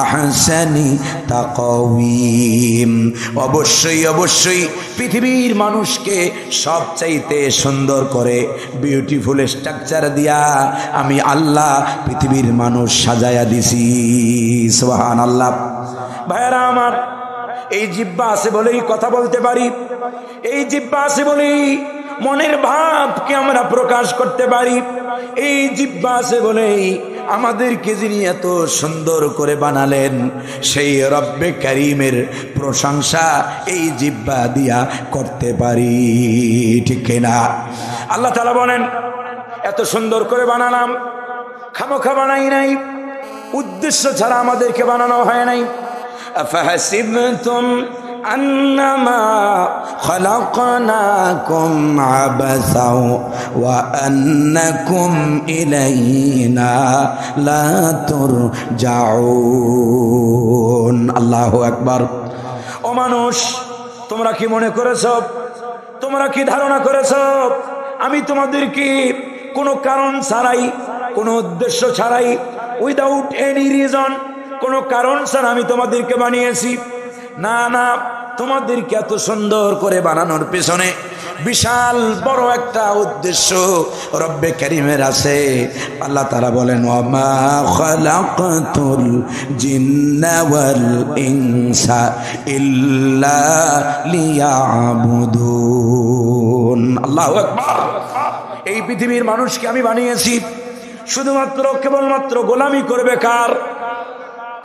আহসানি তাকওয়িম, অবশ্যই পৃথিবীর মানুষকে সবচাইতে সুন্দর করে বিউটিফুল স্ট্রাকচার দিয়া আমি আল্লাহ পৃথিবীর মানুষ সাজায়া দিছি। সুবহানাল্লাহ। ভাইরা আমার, এই জিহ্বা আছে বলেই কথা বলতে পারি, এই জিহ্বা আছে বলেই মনের ভাবকে আমরা প্রকাশ করতে পারি, এই জিহ্বা আছে বলেই আমাদেরকে যিনি এত সুন্দর করে বানালেন সেই রব্বে কারীমের প্রশংসা এই জিহ্বা দিয়া করতে পারি, ঠিক কিনা? আল্লাহ তাআলা বলেন, এত সুন্দর করে বানালাম, খামোখা বানাই নাই, উদ্দেশ্য ছাড়া আমাদেরকে বানানো হয় নাই। আফাহাসিবতুম আন্নামা খালাকনাকুম আবাসাও ওয়া আন্নাকুম ইলাইনা লা তুরজাউন। আল্লাহু আকবার। ও মানুষ, তোমরা কি মনে করেছ, তোমরা কি ধারণা করেছ আমি তোমাদেরকে কোনো কারণ ছাড়াই, কোনো উদ্দেশ্য ছাড়াই, উইদাউট এনি রিজন, কোনো কারণ ছাড়া আমি তোমাদেরকে বানিয়েছি? না না, তোমাদেরকে এত সুন্দর করে বানানোর পেছনে বিশাল বড় একটা উদ্দেশ্য রব্বে কারীমের আছে। আল্লাহ তাআলা বলেন, ওয়ামা খালাকতুল জিন্না ওয়াল ইনসা ইল্লা লিয়াবুদুন। আল্লাহু আকবার। এই পৃথিবীর মানুষকে আমি বানিয়েছি শুধুমাত্র কেবলমাত্র গোলামি করবে কার?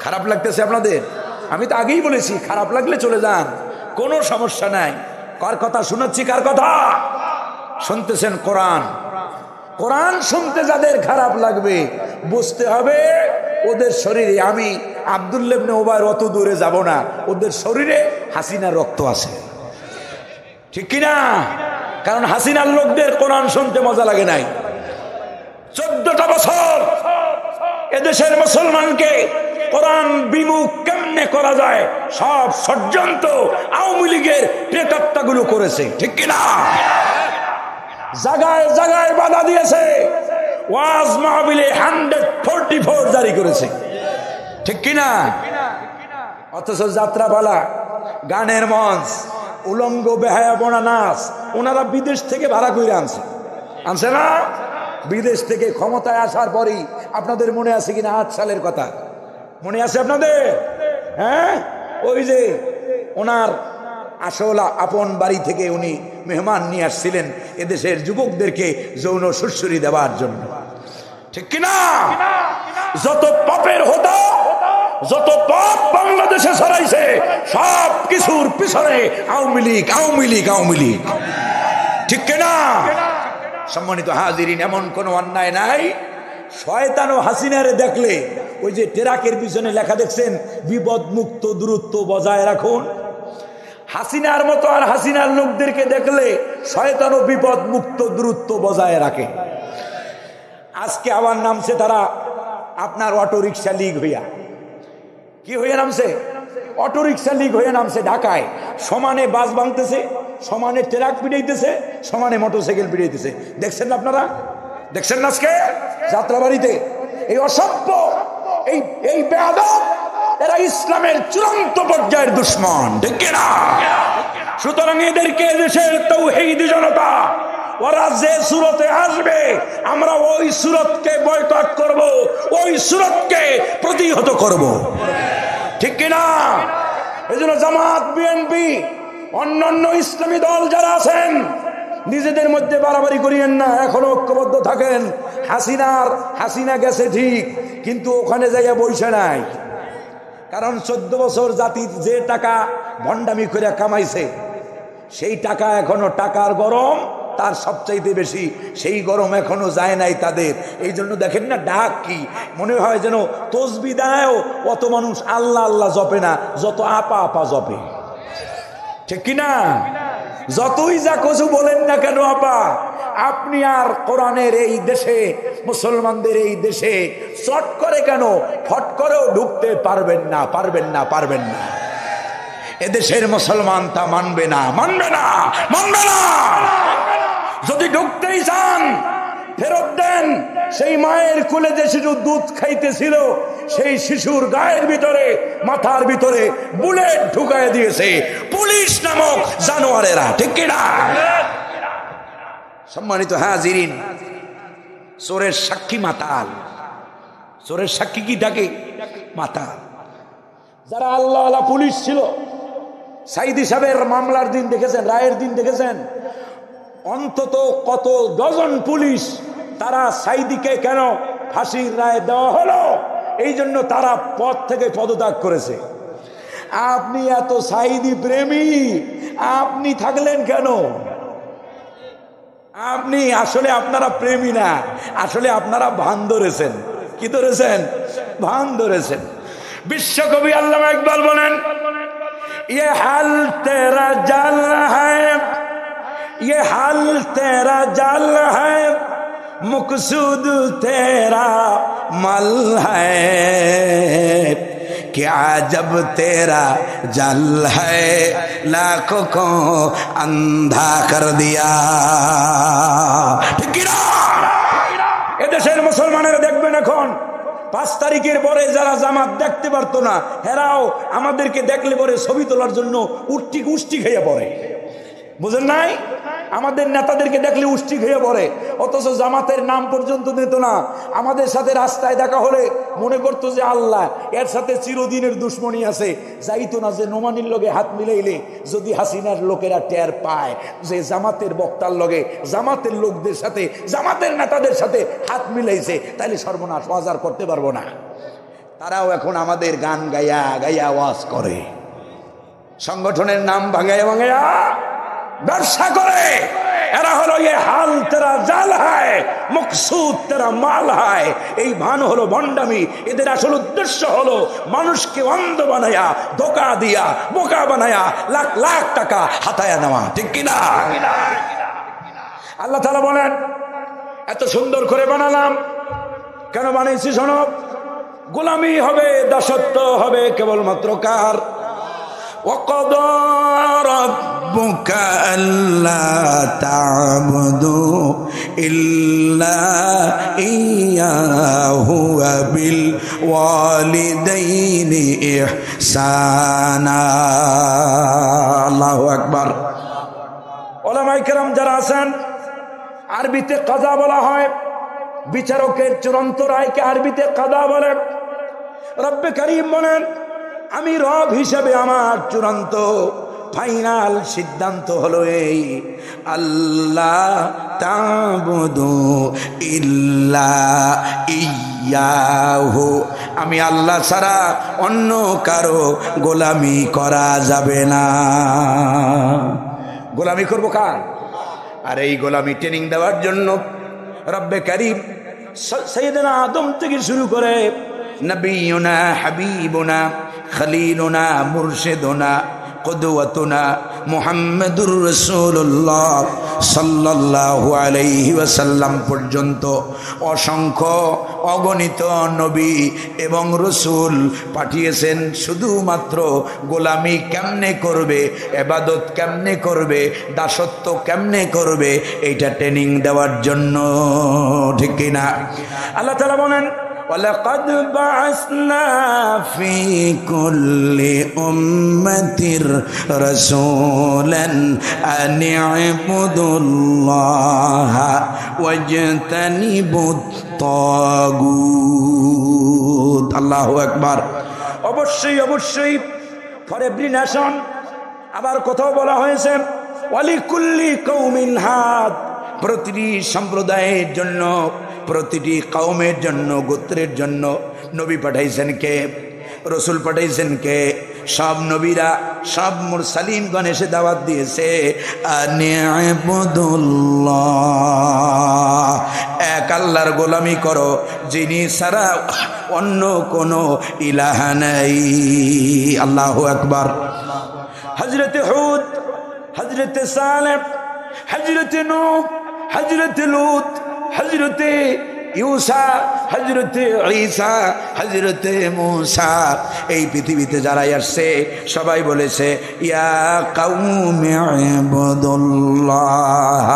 খারাপ লাগতেছে আপনাদের? আমি তো আগেই বলেছি, খারাপ লাগলে চলে যান, কোনো সমস্যা নাই। কার কথা শোনাচ্ছি? কার কথা শুনতেছেন? কোরআন। কোরআন শুনতে যাদের খারাপ লাগবে বুঝতে হবে ওদের শরীরে, আমি আব্দুল্লাহ ইবনে উবাইর অত দূরে যাব না, ওদের শরীরে হাসিনার রক্ত আছে, ঠিক কিনা? কারণ হাসিনার লোকদের কোরআন শুনতে মজা লাগে নাই। 14টা বছর এদেশের মুসলমানকে কোরআন বিমুখ কেমনে করা যায় সব ষড়যন্ত্র আওয়ামী লীগের প্রেতাত্মাগুলো করেছে, ঠিক কিনা? জায়গায় জায়গায় বাধা দিয়েছে, ওয়াজ মাহফিলে 144 জারি করেছে, ঠিক কিনা? অথচ যাত্রাপালা, গানের মঞ্চ, উলঙ্গ বেহায়াপনা নাচ ওনারা বিদেশ থেকে ভাড়া করে আনছে না? বিদেশ থেকে ক্ষমতায় আসার পরেই, আপনাদের মনে আছে কিনা 8 সালের কথা মনে আছে আপনাদের? হ্যাঁ, ওই যে ওনার আসল আপন বাড়ি থেকে উনি মেহমান নিয়ে আসছিলেন এদেশের যুবকদেরকে যৌন সুরসুরি দেওয়ার জন্য। ঠিক কিনা? যত পাপের হতো, যত পাপ বাংলাদেশে ছড়াইছে, সব কিছুর পিছনে আওয়ামী লীগ, আওয়ামী লীগ, আওয়ামী লীগ। ঠিক কিনা? সম্মানিত হাজিরিন, এমন কোন অন্যায় নাই। শয়তান ও হাসিনারে দেখলে, ওই যে ট্রাকের পিছনে লেখা দেখছেন, বিপদ মুক্ত দূরত্ব বজায় রাখুন। হাসিনার মতো আর হাসিনার লোকদেরকে দেখলে শয়তান ও বিপদ মুক্ত দূরত্ব বজায় রাখে। আজকে আবার নামছে তারা আপনার অটো রিক্সা লীগ হইয়া। কি হয়ে নামছে? অটো রিক্সা লীগ হয়ে নামছে ঢাকায়। সমানে বাস ভাঙতেছে, সমানে ট্রাক পিটাইতেছে, সমানে মোটরসাইকেল পিটাইতেছে। দেখছেন না আপনারা? দেখছেন না আজকে যাত্রাবাড়িতে? এই অসভ্য, এই বেয়াদব, এরা ইসলামের চূড়ান্ত পর্যায়ের দুশমন। ঠিক কিনা? সুতরাং এদেরকে দেশের তাওহীদি জনতা, ওরা যে সুরতে আসবে, আমরা ওই সুরতকে বয়কট করব, ওই সুরতকে প্রতিহত করব। ঠিক কিনা? এই জন্য জামাত, বিএনপি, অন্যান্য ইসলামী দল যারা আছেন, নিজেদের মধ্যে বাড়াবাড়ি করিয়েন না, এখনো ঐক্যবদ্ধ থাকেন। হাসিনা গেছে ঠিক, কিন্তু ওখানে জায়গায় বসে নাই। কারণ 14 বছর জাতির যে টাকা ভণ্ডামি করে কামাইছে, সেই টাকা এখনো, টাকার গরম তার সবচাইতে বেশি, সেই গরম এখনো যায় নাই তাদের। এই জন্য দেখেন না, ডাক কি মনে হয় যেন তসবি দেয়, অত মানুষ আল্লাহ আল্লাহ জপে না, যত আপা আপা জপে। ঠিক কিনা? যতই যা কিছু বলেন না কেন আপা, আপনি আর কোরআনের এই দেশে, মুসলমানদের এই দেশে চট করে কেন, ফট করেও ঢুকতে পারবেন না, পারবেন না, পারবেন না। এদেশের মুসলমান তা মানবে না, মানবে না, মানবে না। যদি ঢুকতেই চান, ফেরত দেন সেই মায়ের কোলে যে শিশু দুধ খাইতেছিল, সেই শিশুর গায়ের ভিতরে, মাথার ভিতরে বুলেট ঢুকায় দিয়েছে পুলিশ নামক জানোয়ারেরা। ঠিক কিনা? সম্মানিত হাজিরিন, চোরের সাক্ষী মাতাল। চোরের সাক্ষী কি ডাকে? মাতাল। যারা আল্লাহ পুলিশ ছিল, সাইদি সাহেবের মামলার দিন দেখেছেন, রায়ের দিন দেখেছেন, অন্তত কত ডজন পুলিশ, তারা সাইদিকে কেন ফাঁসির রায় দেওয়া হলো, এই জন্য তারা পদ থেকে পদত্যাগ করেছে। আপনি এত সাইদি প্রেমী, আপনি থাকলেন কেন? আপনি আসলে, আপনারা প্রেমী না, আসলে আপনারা ভান ধরেছেন। কি ধরেছেন? ভান ধরেছেন। বিশ্বকবি আল্লামা ইকবাল বলেন, ये हाल तेरा जाल है, ये हाल तेरा जाल है, मकसूद तेरा मल है, क्या जब तेरा जल है लाखों को अंधा कर दिया। ঠিক কি না? এদেশের মুসলমানেরা দেখবেন এখন 5 তারিখের পরে যারা জামাত দেখতে পারতো না, হেরাও আমাদেরকে দেখলে পরে ছবি তোলার জন্য উষ্টি খেয়ে পড়ে। বুঝেন নাই? আমাদের নেতাদেরকে দেখলে উষ্টি খেয়ে পড়ে, অথচ জামাতের নাম পর্যন্ত নিত না। আমাদের সাথে রাস্তায় দেখা হলে মনে করতো যে আল্লাহ এর সাথে চিরদিনের দুশ্মনী আছে। যাইতো না যে নোমানির লগে হাত মিলাইলে যদি হাসিনার লোকেরা টের পায় যে জামাতের বক্তার লগে, জামাতের লোকদের সাথে, জামাতের নেতাদের সাথে হাত মিলাইছে, তাইলে সর্বনাশ, বাজার করতে পারবো না। তারাও এখন আমাদের গান গাইয়া গাইয়া আওয়াজ করে, সংগঠনের নাম ভাঙাইয়া ভাঙাইয়া ব্যবসা করে। এরা হলো ये हाल तेरा जाल है, मकसूद तेरा माल है। এই ভান হলো ভণ্ডামি। এদের আসল উদ্দেশ্য হলো মানুষকে অন্ধ বানায়া, ধোঁকা দিয়া, বোকা বানায়া লাখ লাখ টাকা হাতায়া নেওয়া। ঠিক কিনা? আল্লাহ তাআলা বলেন, এত সুন্দর করে বানালাম, কেন বানাইছি শোনো? গোলামি হবে, দাসত্ব হবে কেবলমাত্র কার? وقضى ربك ألا تعبدوا إلا إياه وبالوالدين إحسانا। আল্লাহু আকবার। উলামায়ে কেরাম যারা আছেন, আরবিতে কাজা বলা হয়, বিচারকের চূড়ান্ত রায়কে আরবিতে কাজা বলে। রব্বে কারীম বলেন, আমি রব হিসেবে আমার চূড়ান্ত ফাইনাল সিদ্ধান্ত হলো এই, আল্লাহ তা'বুদু ইল্লা ইয়াহু, আমি আল্লাহ ছাড়া অন্য কারো গোলামি করা যাবে না। গোলামি করবো কার? আর এই গোলামি ট্রেনিং দেওয়ার জন্য রব্বে কারীম সাইয়েদনা আদম থেকে শুরু করে নবিয়ুনা হাবিবুনা খলিলুনা মুরশিদুনা কুদওয়াতুনা মুহাম্মাদুর রাসূলুল্লাহ সাল্লাল্লাহু আলাইহি ওয়াসাল্লাম পর্যন্ত অসংখ্য অগণিত নবী এবং রসুল পাঠিয়েছেন শুধুমাত্র গোলামি কেমনে করবে, ইবাদত কেমনে করবে, দাসত্ব কেমনে করবে এইটা ট্রেনিং দেওয়ার জন্য, ঠিক কিনা? আল্লাহ তাআলা বলেন وَلَقَدْ بَعَثْنَا فِي كُلِّ أُمَّةٍ رَسُولًا أَنِ اعْبُدُوا اللَّهَ وَاجْتَنِبُوا الطَّاغُوتَ। আল্লাহু আকবার। অবশ্যই অবশ্যই ফর এভরি নেশন, আবার কোথাও বলা হয়েছে ওয়ালিকুল্লি কওমিন হাদ, প্রতিটি সম্প্রদায়ের জন্য, প্রতিটি কওমের জন্য, গোত্রের জন্য নবী পাঠাইছেন কে? রসুল পাঠাইছেন কে? সব নবীরা, সব মুরসালিনগণ এসে দাওয়াত দিয়েছে আনি'বুদুল্লাহ, এক আল্লাহর গোলামি করো, যিনি ছাড়া অন্য কোনো ইলাহা নাই। আল্লাহু আকবার। হযরতে হুদ, হযরতে সালেহ, হযরতে নূহ, হযরতে লূত, হযরতে ইউসা, হযরতে ঈসা, হযরতে মূসা, এই পৃথিবীতে যারাই আসছে সবাই বলেছে ইয়া কওমি ইবুদুল্লাহ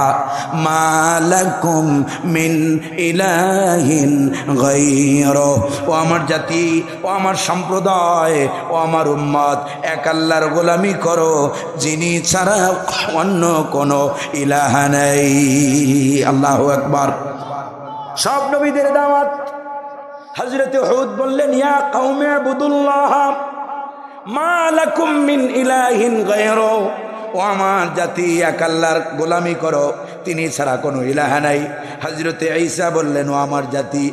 মা লাকুম মিন ইলাহিন গায়রু, ও আমার জাতি, ও আমার সম্প্রদায়, ও আমার উম্মত, এক আল্লাহর গোলামি করো, যিনি ছাড়া অন্য কোনো ইলাহা নাই। আল্লাহু আকবার। সব নবীদের দাওয়াত। হযরতে হুদ বললেন ইয়া কওমি ইবুদুল্লাহ মা লাকুম মিন ইলাহিন গায়রু, ও আমার জাতি, এক আল্লাহর গোলামি করো, তিনি ছাড়া কোনো ইলাহা নাই। হযরতে ঈসা বললেন ও আমার জাতি,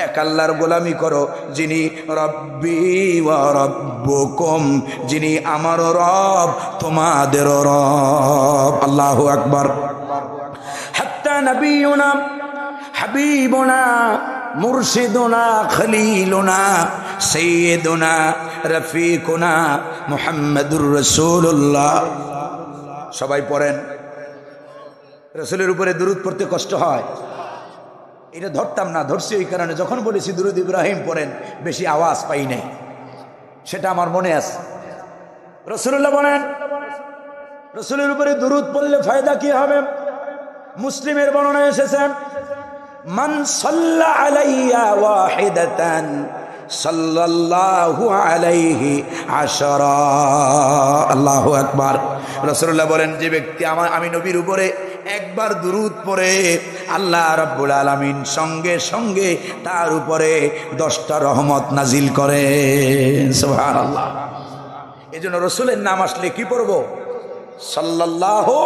এক আল্লাহর গোলামি করো, যিনি রব্বি ওয়া রব্বুকুম, যিনি আমারও রব, তোমাদেরও রব। আল্লাহু আকবার। হাত্তা নবিয়ুনা হাবিবুনা মুরশিদুনা খলিলুনা সাইয়্যিদুনা রফিকুনা মুহাম্মাদুর রাসূলুল্লাহ। সবাই পড়েন। রাসূলের উপরে দুরূদ পড়তে কষ্ট হয়, এটা ধরতাম না, ধরছি এই কারণে যখন বলেছি দুরূদ ইব্রাহিম পড়েন বেশি আওয়াজ পাই নাই, সেটা আমার মনে আছে। রাসূলুল্লাহ বলেন রাসূলের উপরে দুরূদ পড়লে ফায়দা কি হবে? মুসলিমের বর্ণনা এসেছে মান সাল্লা আলাইয়া ওয়াহিদাতান সাল্লাল্লাহু আলাইহি আশরা। আল্লাহু আকবার। রাসূলুল্লাহ বলেন যে ব্যক্তি আমি নবীর উপরে একবার দুরূদ পড়ে আল্লাহ রাব্বুল আলামিন সঙ্গে সঙ্গে তার উপরে 10টা রহমত নাজিল করেন। সুবহানাল্লাহ। এজন্য রাসূলের নাম আসলে কি পড়ব? সাল্লাল্লাহু,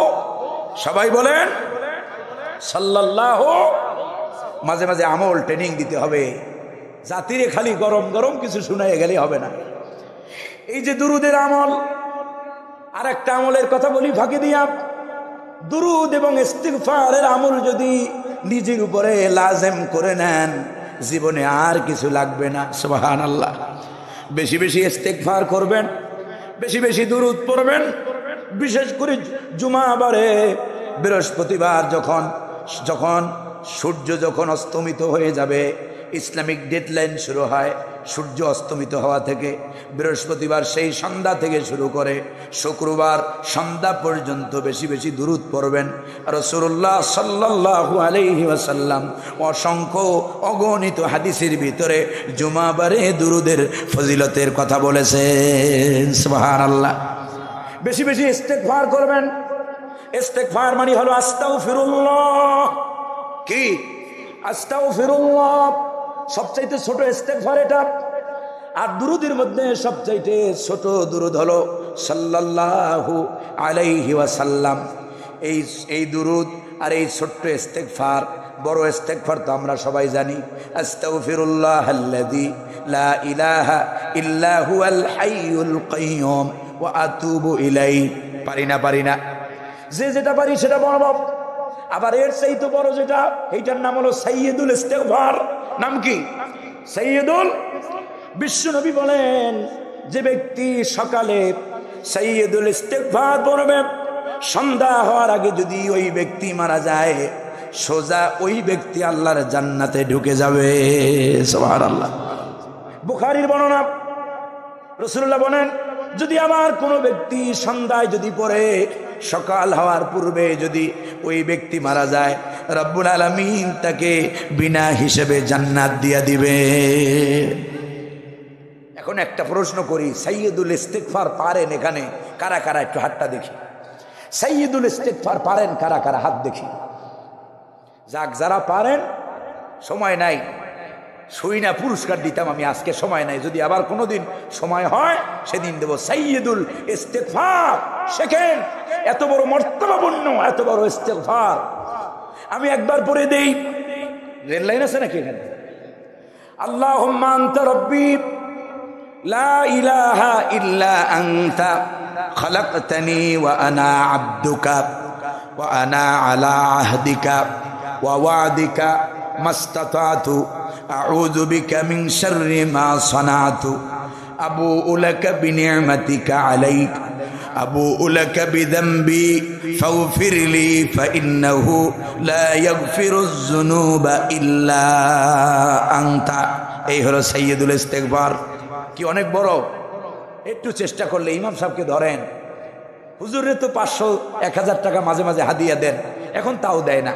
সবাই বলেন সাল্লাল্লাহু। মাঝে মাঝে আমল ট্রেনিং দিতে হবে, জাতিরে খালি গরম গরম কিছু শুনাইয়ে গেলে হবে না। এই যে দুরুদের আমল, আর একটা আমলের কথা বলি ফাঁকি দিয়া, দুরুদ এবং ইস্তিগফারের আমল যদি নিজের উপরে লাজেম করে নেন, জীবনে আর কিছু লাগবে না। সুবহানাল্লাহ। বেশি বেশি ইস্তিগফার করবেন, বেশি বেশি দুরুদ পড়বেন, বিশেষ করে জুমাবারে, বৃহস্পতিবার যখন সূর্য যখন অস্তমিত হয়ে যাবে, ইসলামিক ডেডলাইন শুরু হয় সূর্য অস্তমিত হওয়া থেকে। বৃহস্পতিবার সেই সন্ধ্যা থেকে শুরু করে শুক্রবার সন্ধ্যা পর্যন্ত বেশি বেশি দুরূদ পড়বেন। রাসূলুল্লাহ সাল্লাল্লাহু আলাইহি ওয়াসাল্লাম অসংখ্য অগণিত হাদিসের ভিতরে জুমাবারে দুরূদের ফজিলতের কথা বলেছেন। সুবহানাল্লাহ। বেশি বেশি ইস্তেগফার করবেন। ইস্তেগফার মানে হলো আস্তাগফিরুল্লাহ। কি? আস্তাগফিরুল্লাহ। সবচাইতে ছোট ইস্তেগফার এটা। আর দুরুদের মধ্যে সবচাইতে ছোট দুরুদ হলো সাল্লাল্লাহু আলাইহি ওয়াসাল্লাম। এই দুরুদ আর এই ছোট্ট ইস্তেগফার, বড় ইস্তেগফার তো আমরা সবাই জানি, আস্তাগফিরুল্লাহাল্লাযী লা ইলাহা ইল্লা হুয়াল হাইয়ুল কাইয়্যুম ওয়া আতুবু ইলাইহি। পারি না, যে যেটা পারি সেটা বড় বাপ। আবার এর চাইতে বড় যেটা, এইটার নাম হলো সাইয়্যিদুল ইস্তেগফার। নাম কি? সাইয়্যিদুল। বিশ্বনবী বলেন, যে ব্যক্তি সকালে সাইয়্যিদুল ইস্তেগফার পড়বে, সন্ধ্যা হওয়ার আগে যদি ওই ব্যক্তি মারা যায়, সোজা ওই ব্যক্তি আল্লাহর জান্নাতে ঢুকে যাবে। সুবহানাল্লাহ। বুখারীর বর্ণনা, রাসূলুল্লাহ বলেন, যদি আমার কোনো ব্যক্তি সন্ধ্যায় যদি পড়ে, সকাল হওয়ার পূর্বে যদি ওই ব্যক্তি মারা যায়, রব্বুল আলামিন তাকে বিনা হিসেবে জান্নাত দিয়ে দিবে। এখন একটা প্রশ্ন করি, সাইয়্যিদুল ইস্তেগফার পারেন এখানে কারা কারা? একটু হাতটা দেখি। সাইয়্যিদুল ইস্তেগফার পারেন কারা কারা? হাত দেখি। যাক, যারা পারেন, সময় নাই, শুই না পুরস্কার দিতাম আমি, আজকে সময় নাই, যদি আবার কোনোদিন সময় হয় সেদিন দেব। সাইয়্যিদুল ইস্তেগফার শেখেন, এত বড় মর্তবাপূর্ণ, এত বড় ইস্তেগফার। আমি একবার পড়ে দেই। রেল লাইন আছে নাকি এখানে? আল্লাহুম্মা আনতা রাব্বি লা ইলাহা ইল্লা আনতা খালাকতানি ওয়া আনা আবদুকা ওয়া আনা আলা আহদিকা ওয়া ওয়াদিকা মাস্তাতাতু আউযু বিকা মিন শাররি মা সানাতু আবুউ লাকা বিনি'মাতিকা আলাইকা আবুউ লাকা বিযামবি ফাগফির লি ফাইন্নাহু লা ইয়াগফিরুয যুনুবা ইল্লা আনতা। এই হলো সাইয়্যিদুল ইস্তেগফার। কি অনেক বড়! একটু চেষ্টা করলে ইমাম সাহেবকে ধরেন, হুজুরে তো 500-1000 টাকা মাঝে মাঝে হাদিয়া দেন, এখন তাও দেয় না,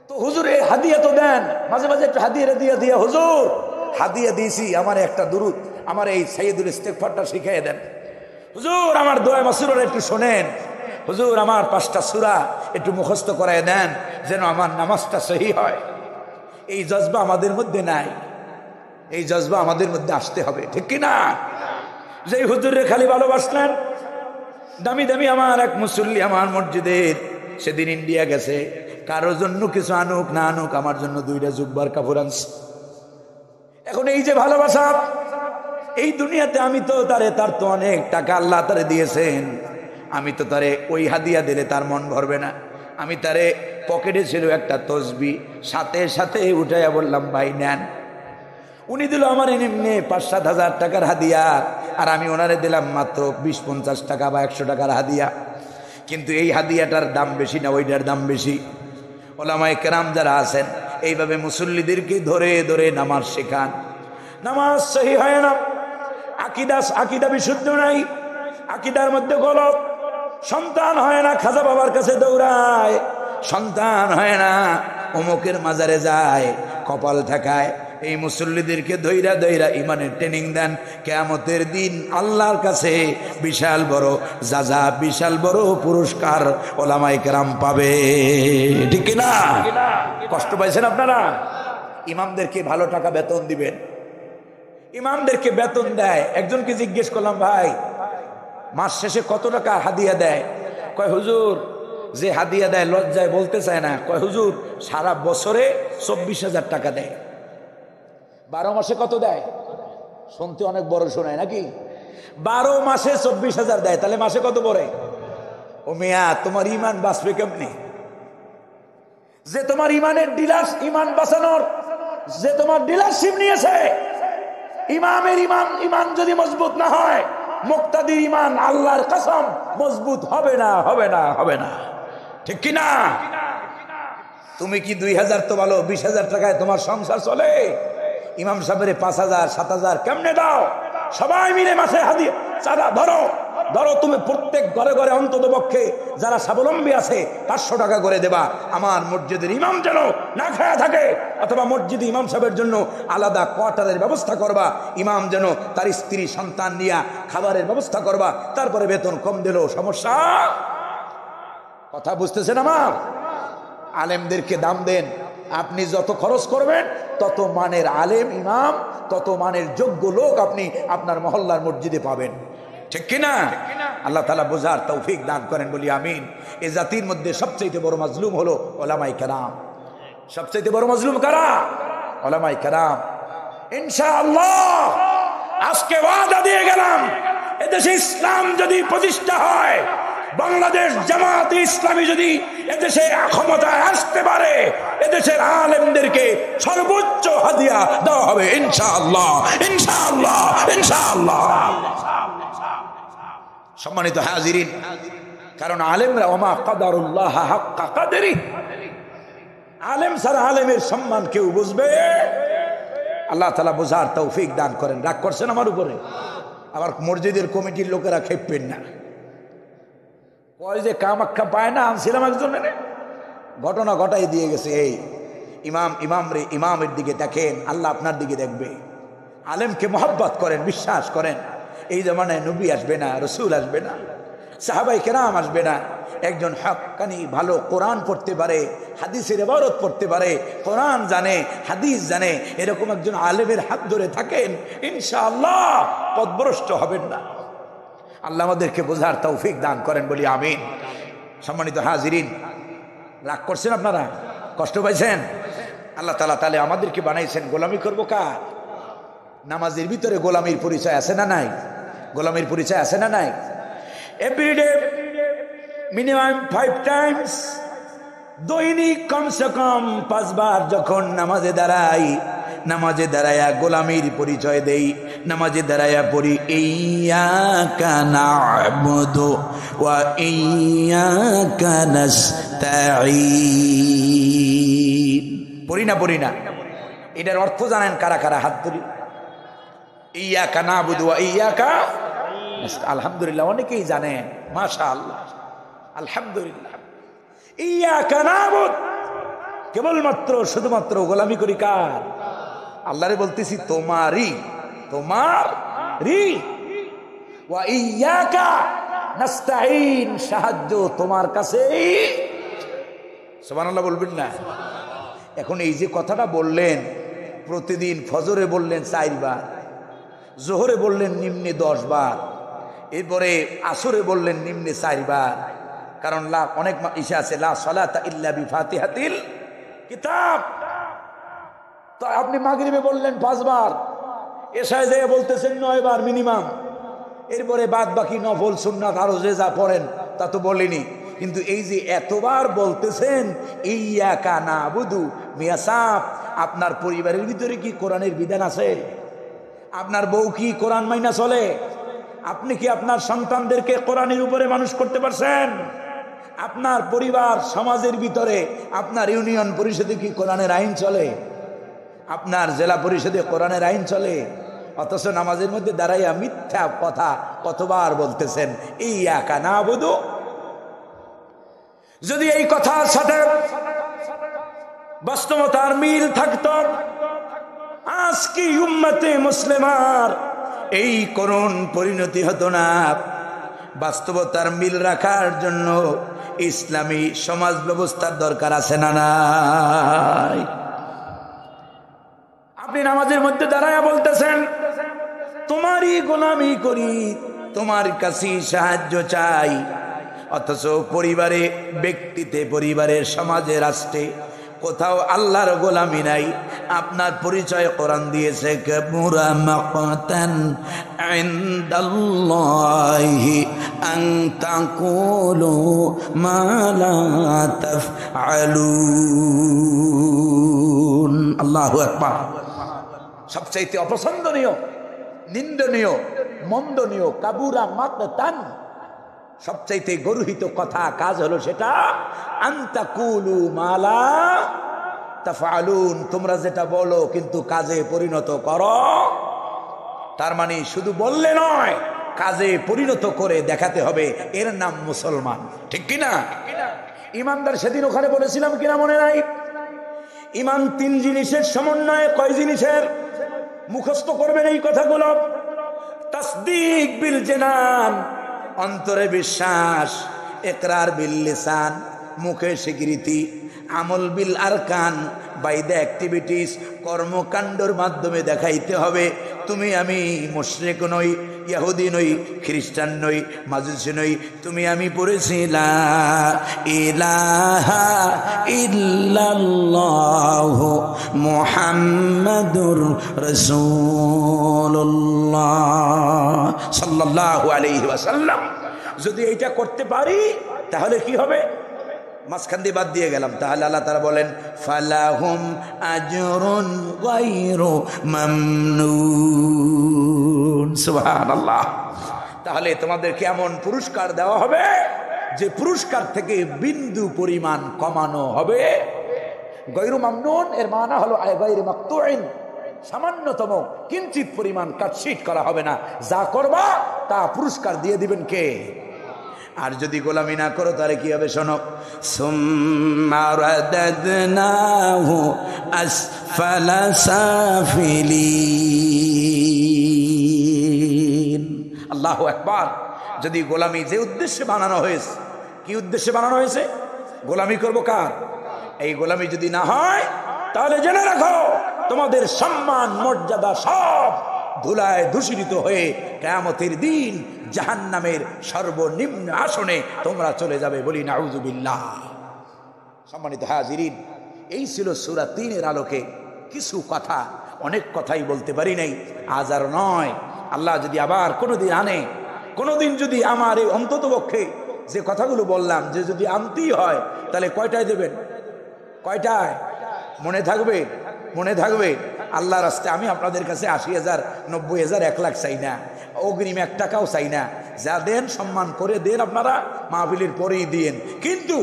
তো হুজুরে হাদিয়া তো দেন, মাঝে মাঝে একটু হাদিয়া দিয়া, হুজুর হাদিয়া দিয়েছি, আমার একটা দুরূদ, আমার এই সাইয়্যিদুল ইস্তেগফারটা শিখিয়ে দেন। হুজুর আমার দোয়া মাসুরা একটু শোনেন, হুজুর আমার 5টা সূরা একটু মুখস্থ করায় দেন, যেন আমার নামাজটা সহি হয়। এই জজবা আমাদের মধ্যে নাই, এই জজবা আমাদের মধ্যে আসতে হবে, ঠিক কি না? যে হুজুরে খালি ভালোবাসলেন, দামি দামি আমার এক মুসল্লি আমার মসজিদের, সেদিন ইন্ডিয়া গেছে, কারোর জন্য কিছু আনুক না আনুক, আমার জন্য 2টা জুব্বার কাপড় আনছে। এখন এই যে ভালোবাসা, এই দুনিয়াতে আমি তো তার তো অনেক টাকা আল্লাহ তারে দিয়েছেন, আমি তো তারে ওই হাদিয়া দিলে তার মন ভরবে না। আমি তারে পকেটে ছিল একটা তসবি, সাথে সাথে উঠাইয়া বললাম, ভাই নেন। উনি দিল আমার এমনি 5-7 হাজার টাকার হাদিয়া, আর আমি ওনারে দিলাম মাত্র 20-50 টাকা বা 100 টাকার হাদিয়া। কিন্তু এই হাদিয়াটার দাম বেশি না ওইটার দাম বেশি? ওলামায়ে কেরাম যারা আছেন, এইভাবে মুসল্লিদেরকে ধরে ধরে নামাজ শেখান। নামাজ সহি হয় না, আকিদা বিশুদ্ধ নাই, আকিদার মধ্যে গলত, সন্তান হয় না, খাজা বাবার কাছে দৌড়ায়, সন্তান হয় না, অমুকের মাজারে যায়, কপাল ঠেকায়। এই মুসল্লিদেরকে ধৈরা ধৈরা ইমানের ট্রেনিং দেন, কিয়ামতের দিন আল্লাহর কাছে বিশাল বড় জাযা, বিশাল বড় পুরস্কার ওলামায়ে কেরাম পাবে, ঠিক না? কষ্ট পাইছেন আপনারা? ইমামদেরকে ভালো টাকা বেতন দিবেন, ইমামদেরকে বেতন দেয়। একজনকে জিজ্ঞেস করলাম, ভাই মাস শেষে কত টাকা হাদিয়া দেয়? কয় হুজুর, যে হাদিয়া দেয় লজ্জায় বলতে চায় না, কয় হুজুর সারা বছরে 24,000 টাকা দেয়। 12 মাসে কত দেয়? শুনতে অনেক বড় শোনায় নাকি? 12 মাসে 24,000 দেয়, তাহলে মাসে কত পড়ে? ও মিয়া, তোমার ইমান বাঁচবে কেমনি? যে তোমার ইমানের ইমান বাঁচানোর, যে তোমার ডিলারশিপ নিয়েছে, ইমামের ইমান যদি মজবুত না হয়, মুক্তাদির ইমান আল্লাহর কসম মজবুত হবে না, হবে না, হবে না, ঠিক কি না? তুমি কি 2,000 তো ভালো, 20,000 টাকায় তোমার সংসার চলে? ইমাম সাহেবের 5,000 7,000 কেমনে দাও? সবাই মিলে মাসে হাদিয়া চাঁদা ধরো। তুমি প্রত্যেক ঘরে ঘরে অন্তত পক্ষে যারা স্বাবলম্বী আছে 500 টাকা করে দেবা। আমার মসজিদের ইমাম যেন না খায়া থাকে, অথবা মসজিদে ইমাম সাহেবের জন্য আলাদা কোয়ার্টারের ব্যবস্থা করবা, ইমাম যেন তার স্ত্রী সন্তান নিয়ে খাবারের ব্যবস্থা করবা। তারপরে বেতন কম দিলেও সমস্যা। কথা বুঝতেছেন আমার? আলেমদেরকে দাম দেন, আপনি যত খরচ করবেন তত মানের আলেম ইমাম, তত মানের যোগ্য লোক আপনি আপনার মহল্লার মসজিদে পাবেন। ঠিক কিনা? আল্লাহ তাআলা বোঝার তৌফিক দান করেন, বলি আমিন। এই জাতির মধ্যে সবচেয়ে বড় মাজলুম হলো উলামায়ে কেরাম। সবচেয়ে বড় মাজলুম কারা? উলামায়ে কেরাম। ইনশাআল্লাহ আজকে ওয়াদা দিয়ে গেলাম, এদেশে ইসলাম যদি প্রতিষ্ঠা হয়, বাংলাদেশ জামাত ইসলামী যদি এদেশে ক্ষমতায় আসতে পারে, এদেশের আলেমদেরকে সর্বোচ্চ হাদিয়া দেওয়া হবে ইনশাআল্লাহ, ইনশাআল্লাহ, ইনশাআল্লাহ। সম্মানিত হাজিরিন, কারণ আলেমরা ওমা কাদারুল্লাহ হাক্কা কাদরি, আলেম ছাড়া আলেমের সম্মান কেউ বুঝবে। আল্লাহ তাআলা বোঝার তৌফিক দান করেন। রাগ করছেন আমার উপরে? আবার মসজিদের কমিটির লোকেরা খেপবেন না, কয় যে কামাক্ষা পায় না, আনছিলাম একজনের ঘটনা ঘটাই দিয়ে গেছে। এই ইমামের দিকে দেখেন, আল্লাহ আপনার দিকে দেখবে। আলেমকে মহব্বত করেন, বিশ্বাস করেন। এই জমানায় নবী আসবে না, রসুল আসবে না, সাহাবাই কেরাম আসবে না। একজন হক্কানি ভালো কোরআন পড়তে পারে, হাদিসের ইবারত পড়তে পারে, কোরআন জানে, হাদিস জানে, এরকম একজন আলেমের হাত ধরে থাকেন, ইনশাআল্লাহ পথভ্রষ্ট হবেন না। আল্লাহ আমাদেরকে বোঝার তৌফিক দান করেন, বলি আমিন। সম্মানিত হাজিরিন, রাগ করছেন আপনারা? কষ্ট পাইছেন? আল্লাহ তাআলা তাহলে আমাদেরকে বানাইছেন গোলামি করবো কার? নামাজের ভিতরে গোলামির পরিচয় আছে না নাই? গোলামির পরিচয় আছে না নাই? এভরিডে মিনিমাম 5 টাইমস, দৈনিক কমসে কম 5 বার যখন নামাজে দাঁড়াই, নামাজে দাঁড়ায়া গোলামির পরিচয় দেই। নামাজে দাঁড়ায়া পড়ি ইয়্যাকা না'বুদু ওয়া ইয়্যাকা নাস্তাঈন। পড়ি না? এটার অর্থ জানেন কারা কারা? হাত ধরি। ইয়্যাকা না'বুদু ওয়া ইয়্যাকা, আলহামদুলিল্লাহ অনেকেই জানেন, মাশাআল্লাহ, আলহামদুলিল্লাহ। ইয়্যাকা না'বুদ, কেবলমাত্র শুধুমাত্র গোলামি করি কার? আল্লাহরে বলতেছি তোমারই, ওয়া ইয়্যাকা নাস্তাঈন, সাহায্য তোমার কাছেই। সুবহানাল্লাহ বলবেন না? এখন এই যে কথাটা বললেন, প্রতিদিন ফজরে বললেন 4 বার, জোহরে বললেন নিম্নে 10 বার, এরপরে আসরে বললেন নিম্নে 4 বার। কারণ অনেক ইসে আছে, লা সালাতা ইল্লা বিফাতিহাতিল কিতাব। তো আপনি মাগরিবে বললেন 5 বার, এশায় যেয়ে বলতেছেন 9 বার মিনিমাম। এরপরে বাদ বাকি নফল সুন্নাত আরো যে যা পড়েন তা তো বলিনি, কিন্তু এই যে এতবার বলতেছেন ইয়্যাকা না'বুদু, মিয়া সাহেব আপনার পরিবারের ভিতরে কি কোরআনের বিধান আছে? আপনার বউ কি কোরআন মাইনা চলে? আপনি কি আপনার সন্তানদেরকে কোরআনের উপরে মানুষ করতে পারছেন? আপনার পরিবার সমাজের ভিতরে, আপনার ইউনিয়ন পরিষদে কি কোরআনের আইন চলে? আপনার জেলা পরিষদে কোরআনের আইন চলে? অথচ নামাজের মধ্যে দাঁড়াইয়া মিথ্যা কথা কতবার বলতেছেন ইয়্যাকা না'বুদু। যদি এই কথার সাথে বাস্তবতার মিল থাকতো, আজকে উম্মতে মুসলিমার এই করুণ পরিণতি হতো না। বাস্তবতার মিল রাখার জন্য ইসলামী সমাজ ব্যবস্থার দরকার আছে না নাই? আপনি নামাজের মধ্যে দাঁড়ায়া বলতেছেন তোমারই গোলামি করি, তোমার কাছে সাহায্য চাই, অথচ পরিবারে, ব্যক্তিতে, পরিবারের, সমাজে, রাষ্ট্রে কোথাও আল্লাহর গোলামি নাই। আপনার পরিচয় কোরআন দিয়েছে, কাবুরা মাকতান ইনদাল্লাহি আন তাকুলু মা লা তাফআলুন। আল্লাহু আকবার। সবচাইতে অপছন্দনীয়, নিন্দনীয়, মন্দনীয়, কাবুরা মাকতান, সবচাইতে গর্হিত কথা, কাজ হলো সেটা আনতাকুলু মা লা তাফআলুন, তোমরা যেটা বলো কিন্তু কাজে পরিণত করো। তার মানে শুধু বললে নয়, কাজে পরিণত করে দেখাতে হবে, এর নাম মুসলমান। ঠিক কিনা? ইমানদার সেদিন ওখানে বলেছিলাম কিনা মনে নাই? ইমান 3 জিনিসের সমন্বয়ে। কয় জিনিসের? মুখস্থ করবেন এই কথাগুলো। তাসদীক বিল জানান, অন্তরে বিশ্বাস, ইকরার বিল লিসান, মুখে স্বীকৃতি, আমল বিল আরকান, বাই দ্য অ্যাক্টিভিটিস, কর্মকাণ্ডর মাধ্যমে দেখাইতে হবে তুমি আমি মুশরিক নই, ইহুদি নই, খ্রিস্টান নই, মাজুসি নই, তুমি আমি পড়েছি লা ইলাহা ইল্লাল্লাহু মুহাম্মাদুর রাসূলুল্লাহ সাল্লাল্লাহু আলাইহি ওয়াসাল্লাম। যদি এটা করতে পারি তাহলে কি হবে? মাঝখান দিয়ে বাদ দিয়ে গেলাম। তাহলে আল্লাহ তাআলা বলেন ফালাহুম আজরুন গায়রু মামনুন। সুবহানাল্লাহ। তাহলে তোমাদেরকে এমন পুরস্কার দেওয়া হবে যে পুরস্কার থেকে বিন্দু পরিমাণ কমানো হবে। গায়রু মামনুন এর মানে হলো গায়রু মাকতুইন, সামান্যতম কিঞ্চিত পরিমাণ কাটছিট করা হবে না। যা করবা তা পুরস্কার দিয়ে দিবেন কে? আর যদি গোলামি না করো তাহলে কি হবে শোনো, সুম্মা রাদাদনাহু আসফালা সাফিলিন। আল্লাহু আকবার। যদি গোলামি যে উদ্দেশ্যে বানানো হয়েছে, কি উদ্দেশ্যে বানানো হয়েছে? গোলামি করব কার? এই গোলামি যদি না হয় তাহলে জেনে রাখো তোমাদের সম্মান মর্যাদা সব ধুলায় দূষিত হয়ে কিয়ামতের দিন জাহান্নামের সর্বনিম্ন আসনে তোমরা চলে যাবে। বলি নাউযুবিল্লাহ। সম্মানিত হাজিরিন, এই ছিল সূরা ৩-এর আলোকে কিছু কথা। অনেক কথাই বলতে পারি নাই, আজ আর নয়। আল্লাহ যদি আবার কোনোদিন আনে, কোনোদিন যদি আমার এই অন্ততপক্ষে যে কথাগুলো বললাম যে যদি আনতেই হয় তাহলে কয়টায় দেবেন? কয়টায়? মনে থাকবে? মনে থাকবে? আল্লাহর রাস্তায় আমি আপনাদের কাছে ৮০,০০০, ৯০,০০০, ১ লাখ চাই না, অগ্রিম ১ টাকাও চাই না। যা দেন সম্মান করে দেন, আপনারা মাহফিলের পরেই দিন। কিন্তু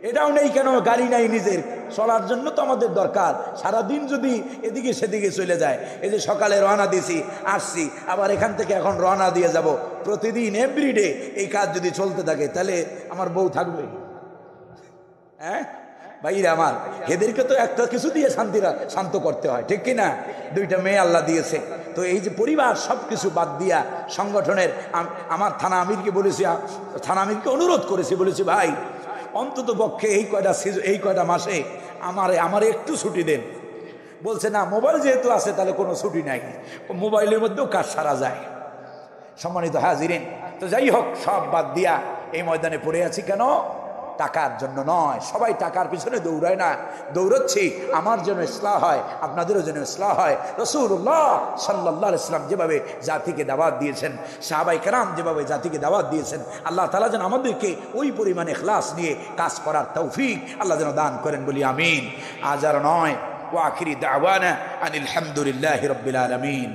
এটাও নেই কেন, গাড়ি নাই নিজের, চলার জন্য তো আমাদের দরকার। সারাদিন যদি এদিকে সেদিকে চলে যায়, এই যে সকালে রওনা দিয়েছি, আসছি, আবার এখান থেকে এখন রওনা দিয়ে যাব, প্রতিদিন এভরিডে এই কাজ যদি চলতে থাকে তাহলে আমার বউ থাকবে? হ্যাঁ ভাইরা আমার, এদেরকে তো একটা কিছু দিয়ে শান্ত করতে হয়, ঠিক কিনা? 2টা মেয়ে আল্লাহ দিয়েছে। তো এই যে পরিবার সব কিছু বাদ দিয়া সংগঠনের আমার থানা আমিরকে বলেছি, থানা আমিরকে অনুরোধ করেছি, বলেছি ভাই অন্তত পক্ষে এই কয়টা মাসে আমার একটু ছুটি দেন। বলছে না, মোবাইল যেহেতু আছে তাহলে কোনো ছুটি নাই, মোবাইলের মধ্যেও কাজ সারা যায়। সম্মানিত হাজিরিন, তো যাই হোক, সব বাদ দিয়া এই ময়দানে পড়ে আছি কেন? টাকার জন্য নয়। সবাই টাকার পিছনে দৌড়ায় না, দৌড়চ্ছি আমার জন্য ইসলাহ হয়, আপনাদেরও জন্য ইসলাহ হয়। রাসূলুল্লাহ সাল্লাল্লাহু আলাইহি ওয়াসাল্লাম যেভাবে জাতিকে দাওয়াত দিয়েছেন, সাহাবায়ে কেরাম যেভাবে জাতিকে দাওয়াত দিয়েছেন, আল্লাহ তাআলা যেন আমাদেরকে ওই পরিমাণে ইখলাস নিয়ে কাজ করার তৌফিক আল্লাহ যেন দান করেন, বলি আমিন। আজ আর নয়। ওয়া আখিরি দাওয়ানা আনিল হামদুলিল্লাহি রাব্বিল আলামিন।